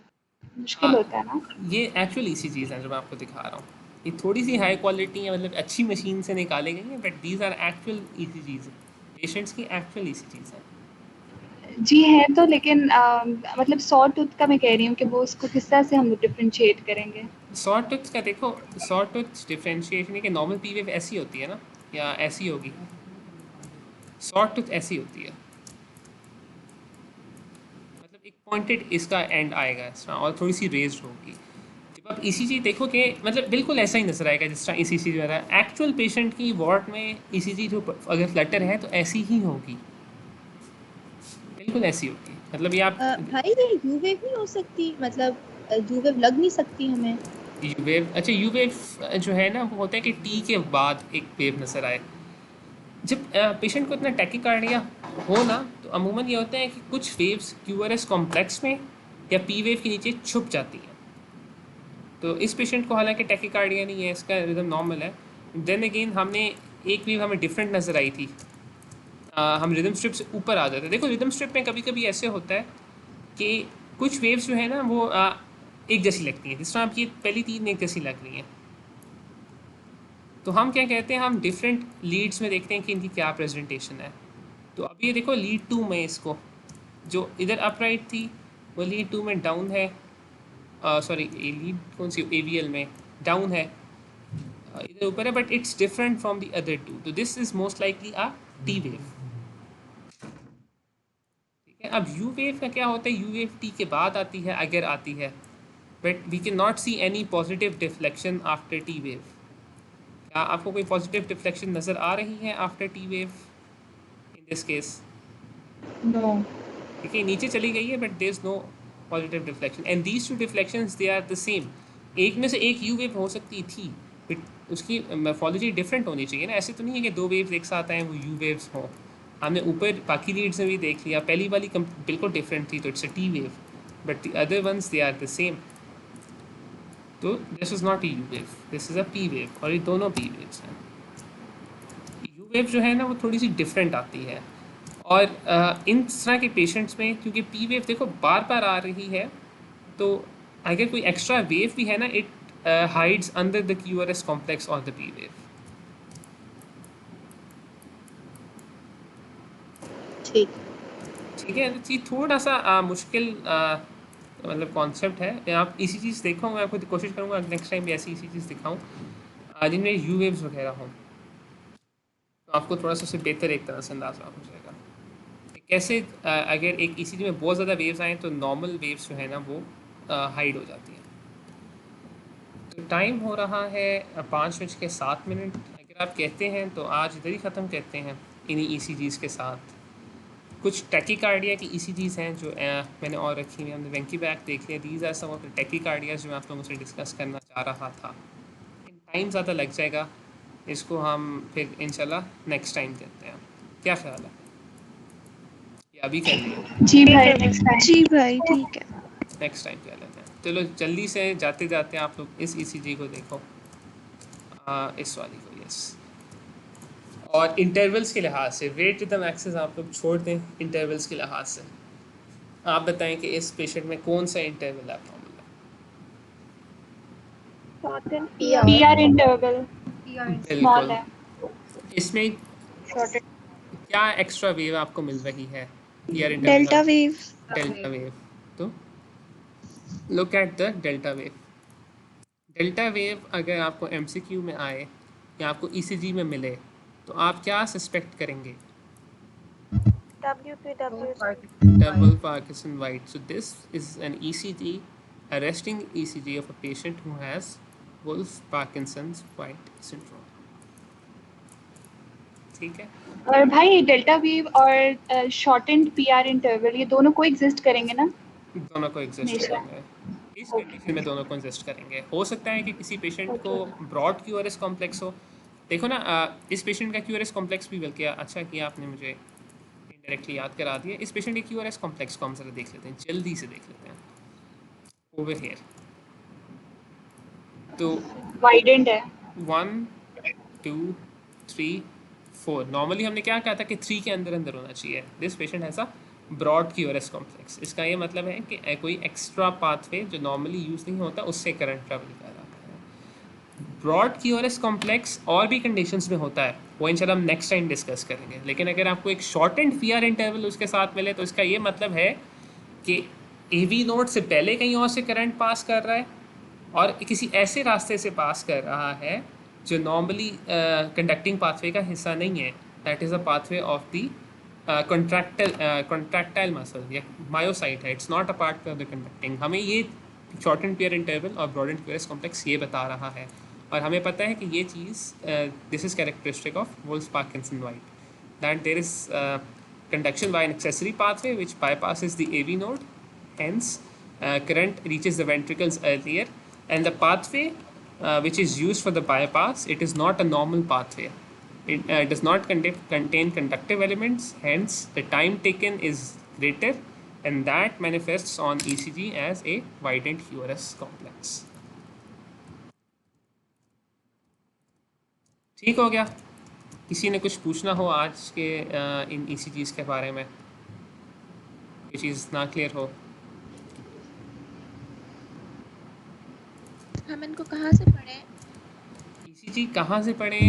मुश्किल होता है ना। ये एक्चुअल ECGs हैं जो मैं आपको दिखा रहा हूँ। ये थोड़ी सी हाई क्वालिटी है, मतलब अच्छी मशीन से निकाले गई हैं, but these are actual ECGs, patients की एक्चुअल ECGs हैं। जी है तो, लेकिन मतलब सॉ टूथ का मैं कह रही हूँ कि वो उसको किस तरह से हम डिफरेंशिएट करेंगे? सॉ टूथ का देखो, सॉ टूथ डिफ्रेंशिएशन है कि नॉर्मल पी वेव ऐसी होती है ना, या ऐसी होगी? सॉ टूथ ऐसी होती है, मतलब एक पॉइंटेड इसका एंड आएगा इस तरह और थोड़ी सी रेज्ड होगी। जब आप ECG देखोगे मतलब बिल्कुल ऐसा ही नजर आएगा जिस तरह ECG जो है एक्चुअल पेशेंट की वार्ड में ECG जो अगर फ्लटर है तो ऐसी ही होगी, बिल्कुल ऐसी होगी। मतलब ये आप भाई ये यू वेव नहीं हो सकती, मतलब यू वेव लग नहीं सकती हमें? यू वेव, अच्छा यू वेव जो है ना वो होता है कि टी के बाद एक वेव नज़र आए। जब पेशेंट को इतना टैकीकार्डिया हो ना, तो अमूमन ये होता है कि कुछ वेव्स QRS कॉम्प्लेक्स में या P वेव के नीचे छुप जाती हैं। तो इस पेशेंट को हालांकि टैकीकार्डिया नहीं है, इसका रिदम नॉर्मल है। देन अगेन हमने एक वेव हमें डिफरेंट नज़र आई थी, हम रिदम स्ट्रिप से ऊपर आ जाते हैं। देखो रिदम स्ट्रिप में कभी कभी ऐसे होता है कि कुछ वेव्स जो है ना वो एक जैसी लगती हैं, जिस तरह आप ये पहली 3 एक जैसी लग रही हैं। तो हम क्या कहते हैं, हम डिफरेंट लीड्स में देखते हैं कि इनकी क्या प्रेजेंटेशन है। तो अब ये देखो लीड 2 में इसको जो इधर अपराइट थी वो लीड 2 में डाउन है, सॉरी लीड कौन सी AVL में डाउन है, इधर ऊपर है, but it's different from the other 2। तो this is most likely a T wave. ठीक है। अब U वेव का क्या होता है, U वेव T के बाद आती है अगर आती है, but we can not see any positive deflection after T wave. क्या आपको कोई पॉजिटिव डिफ्लेक्शन नज़र आ रही है after T wave in this case? No. ठीक है, नीचे चली गई है but there is no positive deflection and these two deflections they are the same. एक में से एक U वेव हो सकती थी, बट उसकी मॉर्फोलॉजी डिफरेंट होनी चाहिए ना। ऐसे तो नहीं है कि 2 वेव्स एक साथ आए वो U वेव्स हों। हमने ऊपर बाकी लीड्स में भी देख लिया, पहली वाली बिल्कुल डिफरेंट थी तो it's a T wave, but the other ones they are the same. तो this is not a U wave, this is a P wave, और ये दोनों P वेव्स हैं। U वेव जो है ना वो थोड़ी सी डिफरेंट आती है, और इन तरह के पेशेंट्स में क्योंकि P वेव देखो बार बार आ रही है, तो अगर कोई एक्स्ट्रा वेव भी है ना, it hides under the QRS complex और द P वेव। ठीक। ठीक है। तो ये थोड़ा सा मुश्किल मतलब कॉन्सेप्ट है। आप इसी चीज़ देखो, मैं आपको कोशिश करूँगा नेक्स्ट टाइम भी ऐसी इसी चीज़ दिखाऊँ जिनमें U वेव्स वगैरह हों। तो आपको थोड़ा सा उससे बेहतर एक तरह से अंदाज़ा हो जाएगा कैसे अगर एक ECG में बहुत ज़्यादा वेव्स आएँ तो नॉर्मल वेव्स जो है ना वो हाइड हो जाती हैं। तो टाइम हो रहा है 5:07। अगर आप कहते हैं तो आज इधर ही ख़त्म करते हैं इन्हीं ECGs के साथ। कुछ टैकीकार्डिया की ECGs हैं जो मैंने और रखी हुई। हमने वेंकी बैक देख लिया। These are some of the tachycardias जो मैं आप लोगों से डिस्कस करना चाह रहा था। टाइम ज़्यादा लग जाएगा, इसको हम फिर इंशाल्लाह नेक्स्ट टाइम करते हैं। क्या ख्याल है? या अभी कर लिए? जी भाई नेक्स्ट टाइम। जी भाई ठीक है, नेक्स्ट टाइम कर लेते हैं। चलो जल्दी से जाते जाते आप लोग इस ECG को देखो, इस वाली को। यस, और इंटरवल्स के लिहाज से रेट रिदम एक्सिस आप लोग छोड़ दें। इंटरवल्स के लिहाज से आप बताएं कि इस पेशेंट में कौन सा इंटरवल एब्नॉर्मल है? पीआर इंटरवल स्मॉल है। इसमें क्या एक्स्ट्रा वेव आपको मिल रही है? Delta wave. Delta wave. तो look at the delta wave. Delta wave अगर आपको MCQ में आए या आपको ECG में मिले तो आप क्या सस्पेक्ट करेंगे? Double Parkinson White. So this is an ECG, a resting ECG of a patient who has Wolff Parkinson's White syndrome. ठीक है। और भाई डेल्टा वेव और शॉर्टेंड पीआर इंटरवल ये दोनों को एग्जिस्ट करेंगे ना? दोनों को एग्जिस्ट करेंगे। इस कंडीशन में दोनों को एग्जिस्ट करेंगे। हो सकता है कि किसी पेशेंट को ब्रॉड QRS कॉम्प्लेक्स हो। देखो ना, इस पेशेंट का QRS कॉम्प्लेक्स भी बल्कि अच्छा किया आपने मुझे डायरेक्टली याद करा दिया। इस पेशेंट के QRS कॉम्प्लेक्स को हम जरा देख लेते हैं, जल्दी से देख लेते हैं। ओवर हियर तो वाइडेंड है 1 2 3 4। नॉर्मली हमने क्या कहा था कि 3 के अंदर अंदर होना चाहिए। This patient has a broad QRS complex. इसका ये मतलब है कि कोई एक्स्ट्रा पाथवे जो नॉर्मली यूज़ नहीं होता उससे करंट ट्रैवल कर रहा है। ब्रॉड QRS कॉम्प्लेक्स और भी कंडीशंस में होता है, वो इंशाल्लाह हम नेक्स्ट टाइम डिस्कस करेंगे। लेकिन अगर आपको एक शॉर्ट एंड PR इंटरवल उसके साथ मिले तो इसका ये मतलब है कि AV नोड से पहले कहीं और से करंट पास कर रहा है और किसी ऐसे रास्ते से पास कर रहा है जो नॉर्मली कंडक्टिंग पाथवे का हिस्सा नहीं है। That is a pathway of the contractile muscle या मायोसाइट है। It's not a part of the conducting. हमें ये शॉर्ट एंड PR इंटरवल और ब्रॉड एंड QRS कॉम्प्लेक्स ये बता रहा है और हमें पता है कि ये चीज़ this is characteristic of Wolff Parkinson White, that there is conduction by an accessory pathway which bypasses the AV node, hence current reaches the ventricles earlier, and the pathway which is used for the bypass, it is not a normal pathway. It does not contain conductive elements, hence the time taken is greater, and that manifests on ECG as a widened QRS complex. ठीक हो गया? किसी ने कुछ पूछना हो आज के इन ECGs के बारे में, ये चीज़ ना क्लियर हो? हम इनको कहाँ से पढ़ें? ECG कहाँ से पढ़ें?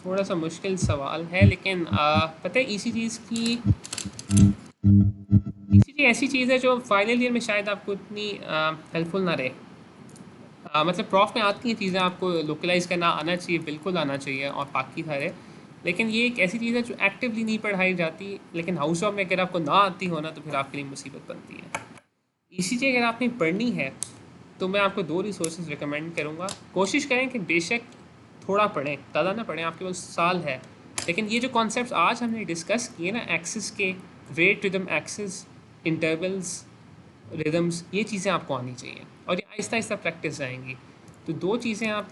थोड़ा सा मुश्किल सवाल है, लेकिन पता है ECGs की ECG ऐसी चीज़ है जो फाइनल ईयर में शायद आपको इतनी हेल्पफुल ना रहे। मतलब प्रॉफ में आती हैं चीज़ें, आपको लोकलाइज़ करना आना चाहिए, बिल्कुल आना चाहिए और बाकी सारे, लेकिन ये एक ऐसी चीज़ है जो एक्टिवली नहीं पढ़ाई जाती। लेकिन हाउस ऑफ में अगर आपको ना आती हो ना तो फिर आपके लिए मुसीबत बनती है। ECG अगर आपने पढ़नी है तो मैं आपको 2 रिसोर्सेज रिकमेंड करूँगा। कोशिश करें कि बेशक थोड़ा पढ़ें, ज़्यादा ना पढ़ें, आपके पास साल है, लेकिन ये जो कॉन्सेप्ट आज हमने डिस्कस किए ना, एक्सिस के, rate rhythm axis, intervals, rhythms, ये चीज़ें आपको आनी चाहिए और ये आहिस्ता आहिस्ता प्रैक्टिस आएंगी। तो 2 चीज़ें आप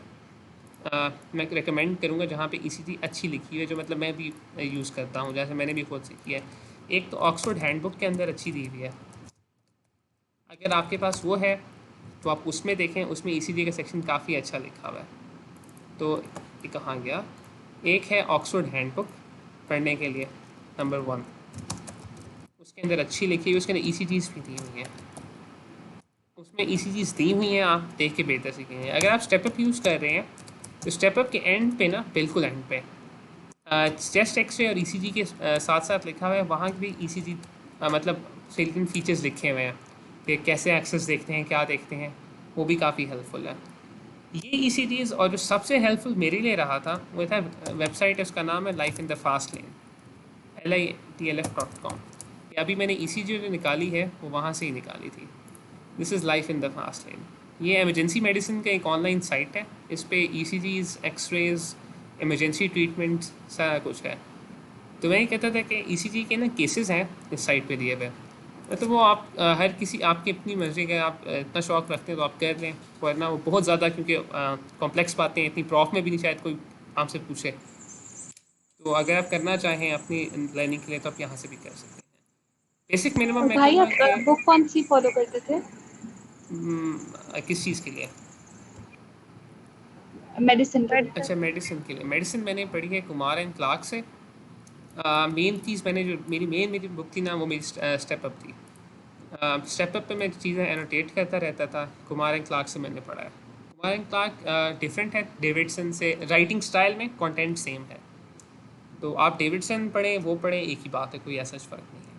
मैं रिकमेंड करूँगा जहाँ पे ECG अच्छी लिखी हुई है, जो मतलब मैं भी यूज़ करता हूँ, जैसे मैंने भी खुद सीखी है। एक तो ऑक्सफोर्ड हैंडबुक के अंदर अच्छी दी हुई है, अगर आपके पास वो है तो आप उसमें देखें, उसमें ECG का सेक्शन काफ़ी अच्छा लिखा हुआ है। तो ये कहाँ गया? एक है ऑक्सफोर्ड हैंडबुक पढ़ने के लिए, नंबर 1, उसके अंदर अच्छी लिखी हुई, उसके अंदर ECGs भी दी हुई हैं, उसमें ECGs दी हुई हैं, आप देख के बेहतर सीखेंगे। अगर आप स्टेपअप यूज़ कर रहे हैं तो स्टेपअप के एंड पे ना, बिल्कुल एंड पे चेस्ट एक्सरे और ECG के साथ साथ लिखा हुआ है, वहाँ भी ECG मतलब सिलिकन फीचर्स लिखे हुए हैं कि कैसे एक्सेस देखते हैं, क्या देखते हैं, वो भी काफ़ी हेल्पफुल है। ये ECGs, और जो सबसे हेल्पफुल मेरे लिए रहा था वो था, वेबसाइट है उसका नाम है life in the fast lane, litlf.com। अभी मैंने ECG जो निकाली है वो वहाँ से ही निकाली थी। This is life in the fast lane. ये इमरजेंसी मेडिसिन का एक ऑनलाइन साइट है, इस पर ECGs, एक्सरेज, इमरजेंसी ट्रीटमेंट सारा कुछ है। तो मैं ये कहता था कि ECG के ना केसेस हैं इस साइट पे दिए हुए, तो वो आप हर किसी आपकी अपनी मर्जी का, आप इतना शौक़ रखते हैं तो आप कर लें, वरना वो बहुत ज़्यादा, क्योंकि कॉम्प्लेक्स बातें हैं, इतनी प्रॉफ में भी नहीं शायद कोई आपसे पूछे। तो अगर आप करना चाहें अपनी लर्निंग के लिए तो आप यहाँ से भी कर सकते हैं। बेसिक मिनिमम मैं भाई आप बुक कौन सी फॉलो करते थे? किस चीज़ के लिए? मेडिसिन के लिए। अच्छा, मेडिसिन के लिए। मेडिसिन मैंने पढ़ी है कुमार एंड क्लार्क से। मेन चीज़ मैंने जो मेरी बुक थी ना, वो मेरी स्टेप अप थी। स्टेप अप पे मैं चीज़ें एनोटेट करता रहता था। कुमार एंड क्लार्क से मैंने पढ़ा है। कुमार एंड क्लार्क डिफरेंट है डेविडसन से, राइटिंग स्टाइल में, कंटेंट सेम है। तो आप डेविडसन पढ़ें, वो पढ़ें, एक ही बात है, कोई ऐसा फ़र्क नहीं है।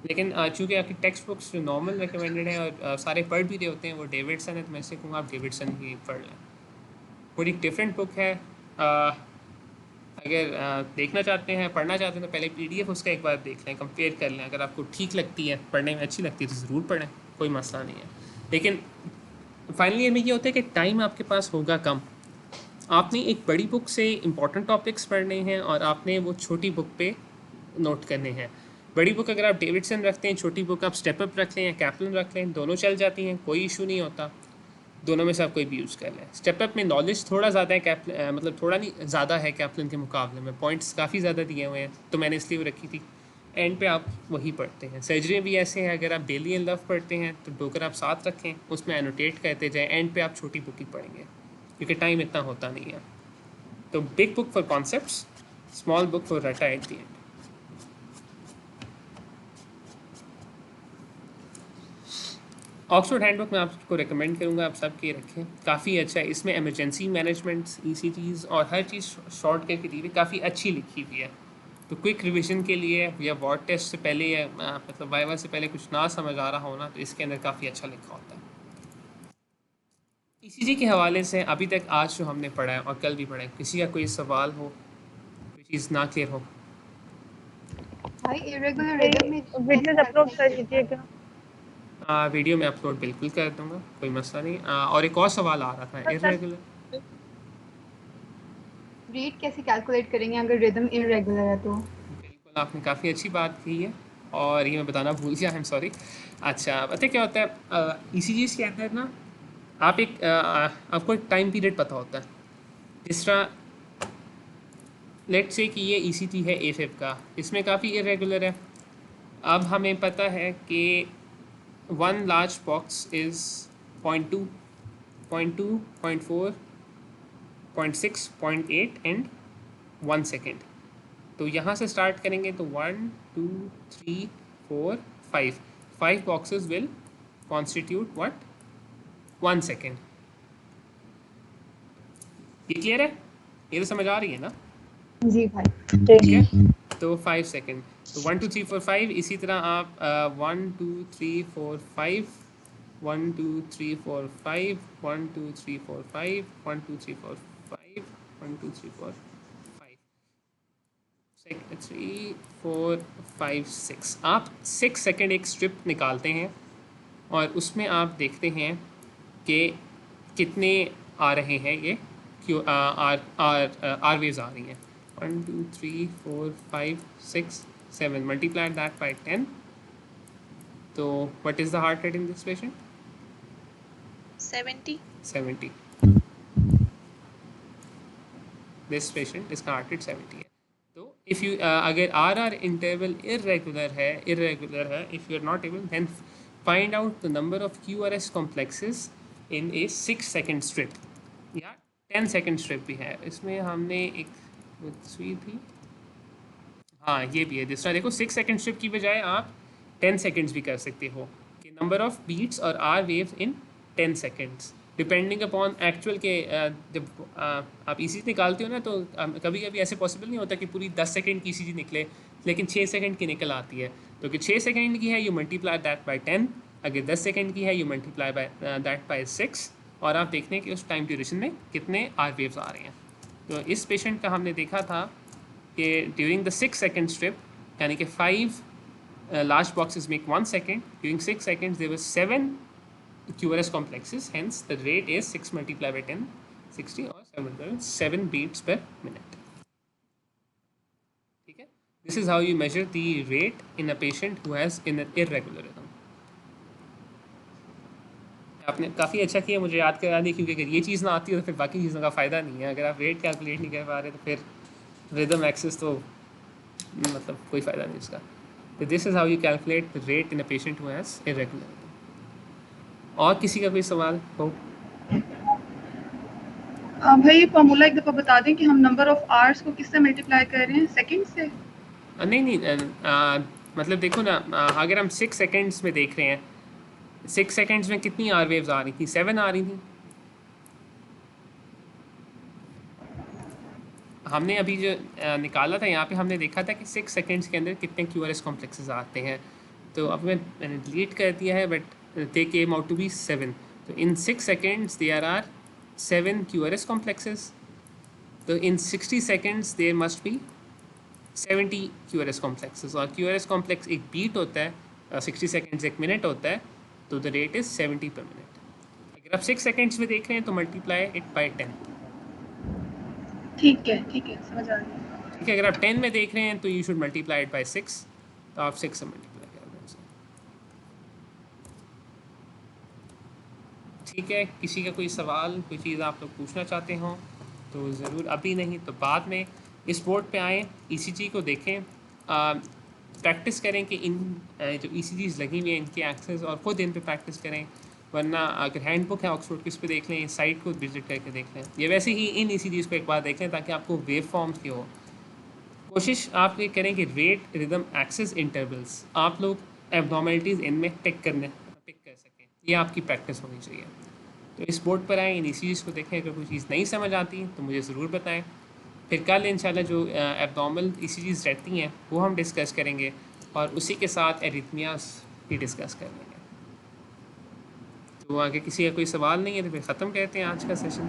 लेकिन चूँकि आपकी टेक्स्ट बुक्स जो नॉर्मल रिकमेंडेड हैं और सारे पढ़ भी रहे होते हैं वो डेविडसन है, तो मैं इससे कहूँगा आप डेविडसन ही पढ़ लें। वो एक डिफरेंट बुक है। अगर देखना चाहते हैं, पढ़ना चाहते हैं, तो पहले PDF उसका एक बार देख लें, कंपेयर कर लें। अगर आपको ठीक लगती है, पढ़ने में अच्छी लगती है, तो ज़रूर पढ़ें, कोई मसला नहीं है। लेकिन फाइनली हमें ये होता है कि टाइम आपके पास होगा कम। आपने एक बड़ी बुक से इंपॉर्टेंट टॉपिक्स पढ़ने हैं और आपने वो छोटी बुक पे नोट करने हैं। बड़ी बुक अगर आप डेविडसन रखते हैं, छोटी बुक आप स्टेप अप रख लें या कैप्लन रख लें, दोनों चल जाती हैं, कोई इशू नहीं होता। दोनों में से आप कोई भी यूज़ कर लें। स्टेप अप में नॉलेज थोड़ा ज़्यादा है, मतलब थोड़ा नहीं ज़्यादा है कैप्लन के मुकाबले में, पॉइंट्स काफ़ी ज़्यादा दिए हुए हैं, तो मैंने इसलिए वो रखी थी। एंड पे आप वही पढ़ते हैं। सर्जरी भी ऐसे है, अगर आप डेली इन लव पढ़ते हैं तो डोकर आप साथ रखें, उसमें एनोटेट करते जाएँ, एंड पे आप छोटी बुक ही पढ़ेंगे क्योंकि टाइम इतना होता नहीं है। तो big book for concepts, small book for रटा at the end. Oxford handbook मैं आपको रिकमेंड करूँगा, आप सब के रखें, काफ़ी अच्छा है। इसमें इमरजेंसी मैनेजमेंट, ECGs और हर चीज़ शॉर्ट करके दी हुई, काफ़ी अच्छी लिखी हुई है। तो क्विक रिवीजन के लिए या वार्ड टेस्ट से पहले या मतलब वाइवा से पहले कुछ ना समझ आ रहा हो ना, तो इसके अंदर काफ़ी अच्छा लिखा होता है। ECG के हवाले से अभी तक आज जो हमने पढ़ा है और कल भी पढ़ा है, किसी का कोई सवाल हो, कोई चीज़ ना क्लियर हो? भाई इरेगुलर रिदम में वीडियोस अपलोड कर दीजिएगा। वीडियो में अपलोड बिल्कुल कर दूँगा, कोई मसला नहीं। और एक और सवाल आ रहा था, इरेगुलर रेट कैसे कैलकुलेट करेंगे अगर रिदम इरेगुलर है तो? बिल्कुल, आपने काफ़ी अच्छी बात की है और ये मैं बताना भूल गया, आई एम सॉरी। अच्छा, पता है क्या होता है, ECGs के अंदर ना आप आपको एक टाइम पीरियड पता होता है। जिस तरह लेट्स से कि ये ECG है AFib का, इसमें काफ़ी इरेगुलर है। अब हमें पता है कि 1 large box is 0.2, 0.2, 0.4, 0.6, 0.8 and 1 second। तो यहाँ से स्टार्ट करेंगे तो 1, 2, 3, 4, 5 boxes will constitute what? 1 second। ये क्लियर है? ये तो समझ आ रही है ना? जी भाई। ठीक है, तो 5 सेकेंड। तो 1 2 3 4 5, इसी तरह आप 1 2 3 4 5, 1 2 3 4 5, 1 2 3 4 5, 1 2 3 4 5, 1 2 3 4 5, 3 4 5 6। आप 6 सेकेंड एक स्ट्रिप निकालते हैं और उसमें आप देखते हैं कि कितने आ रहे हैं, ये क्यों आर वेव्स आ रही हैं। 1 2 3 4 5 6 7, multiply that by 10। तो what is the heart rate in this patient? 70। This patient, इसका heart rate 70 है। तो if you अगर RR interval irregular है, if you are not able, then find out the number of QRS complexes in a 6 second strip या 10 second strip भी है। इसमें हमने एक सुई थी, हाँ ये भी है। जिस तरह देखो 6 सेकेंड स्ट्रिप की बजाय आप 10 सेकेंड्स भी कर सकते हो कि नंबर ऑफ बीट्स और R waves in 10 seconds, depending upon actual के। जब आप ECG निकालते हो ना, तो कभी कभी ऐसे पॉसिबल नहीं होता कि पूरी 10 सेकेंड की ECG निकले, लेकिन 6 सेकेंड की निकल आती है। तो कि 6 सेकेंड की है, यू मल्टीप्लाई दैट बाई 10 अगर 10 सेकेंड की है you multiply by that bye 6 और आप देखते हैं कि उस टाइम ड्यूरेशन में कितने आर वेव्स आ रहे हैं। तो इस पेशेंट का हमने देखा था कि ड्यूरिंग द 6 सेकेंड स्ट्रिप यानी कि 5 large boxes make 1 second, during 6 seconds there were 7 QRS complexes, hence the rate is 6 multiplied by 10, 60 or 7 beats per minute. ठीक है, this is how you measure the rate in a patient who has in an irregular rhythm. आपने काफ़ी अच्छा किया मुझे याद करा दी, क्योंकि अगर ये चीज़ ना आती हो तो फिर बाकी चीज़ों का फ़ायदा नहीं है। अगर आप रेट कैलकुलेट नहीं कर पा रहे तो फिर रिदम एक्सेस तो मतलब कोई फ़ायदा नहीं उसका। तो this is how you calculate the rate in a patient who has irregular rhythm. और किसी का कोई सवाल हो? भाई फॉर्मूला एक दफ़ा बता दें कि हम नंबर ऑफ आवर्स को किससे मल्टीप्लाई कर रहे हैं, सेकंड से? नहीं मतलब देखो ना, अगर हम 6 सेकेंड्स में देख रहे हैं, 6 सेकेंड्स में कितनी आर वेव्स आ रही थी? 7 आ रही थी। हमने अभी जो निकाला था यहाँ पे हमने देखा था कि 6 सेकेंड्स के अंदर कितने QRS कॉम्प्लेक्सेस आते हैं। तो अब मैंने डिलीट कर दिया है, but they came out to be 7। तो in 6 seconds there are 7 QRS complexes. तो in 60 seconds there must be 70 QRS complexes. और QRS कॉम्प्लेक्स एक बीट होता है, 60 सेकेंड्स एक मिनट होता है, तो द रेट इज़ 70 पर मिनट। अगर आप 6 सेकेंड्स में देख रहे हैं तो मल्टीप्लाई इट बाई 10। ठीक है समझ आ गया। ठीक है, अगर आप 10 में देख रहे हैं तो you should multiply it by 6, तो आप 6 से मल्टीप्लाई कर दें उसे। ठीक है, किसी का कोई सवाल, कोई चीज़ आप लोग पूछना चाहते हो तो ज़रूर, अभी नहीं तो बाद में इस बोर्ड पे आएँ, ECG को देखें, प्रैक्टिस करें कि इन जो ECGs लगी हुई हैं इनकी एक्सेस, और खुद इन पे प्रैक्टिस करें। वरना अगर हैंडबुक है ऑक्सफोर्ड की, उस पर देख लें, साइट को विजिट करके देख लें, या वैसे ही इन ECGs को एक बार देख लें ताकि आपको वेव फॉर्म्स की हो। कोशिश आप ये करें कि रेट रिदम एक्सेस इंटरवल्स आप लोग एब्नॉर्मलिटीज़ इनमें पिक कर सकें, ये आपकी प्रैक्टिस होनी चाहिए। तो इस बोर्ड पर आएँ, इन ECGs को देखें, अगर कोई चीज़ नहीं समझ आती तो मुझे ज़रूर बताएं। फिर कल इंशाल्लाह जो एब्नॉर्मल ECGs रहती हैं वो हम डिस्कस करेंगे, और उसी के साथ एरिथमियास भी डिस्कस कर लेंगे। तो आगे किसी का कोई सवाल नहीं है तो फिर ख़त्म करते हैं आज का सेशन।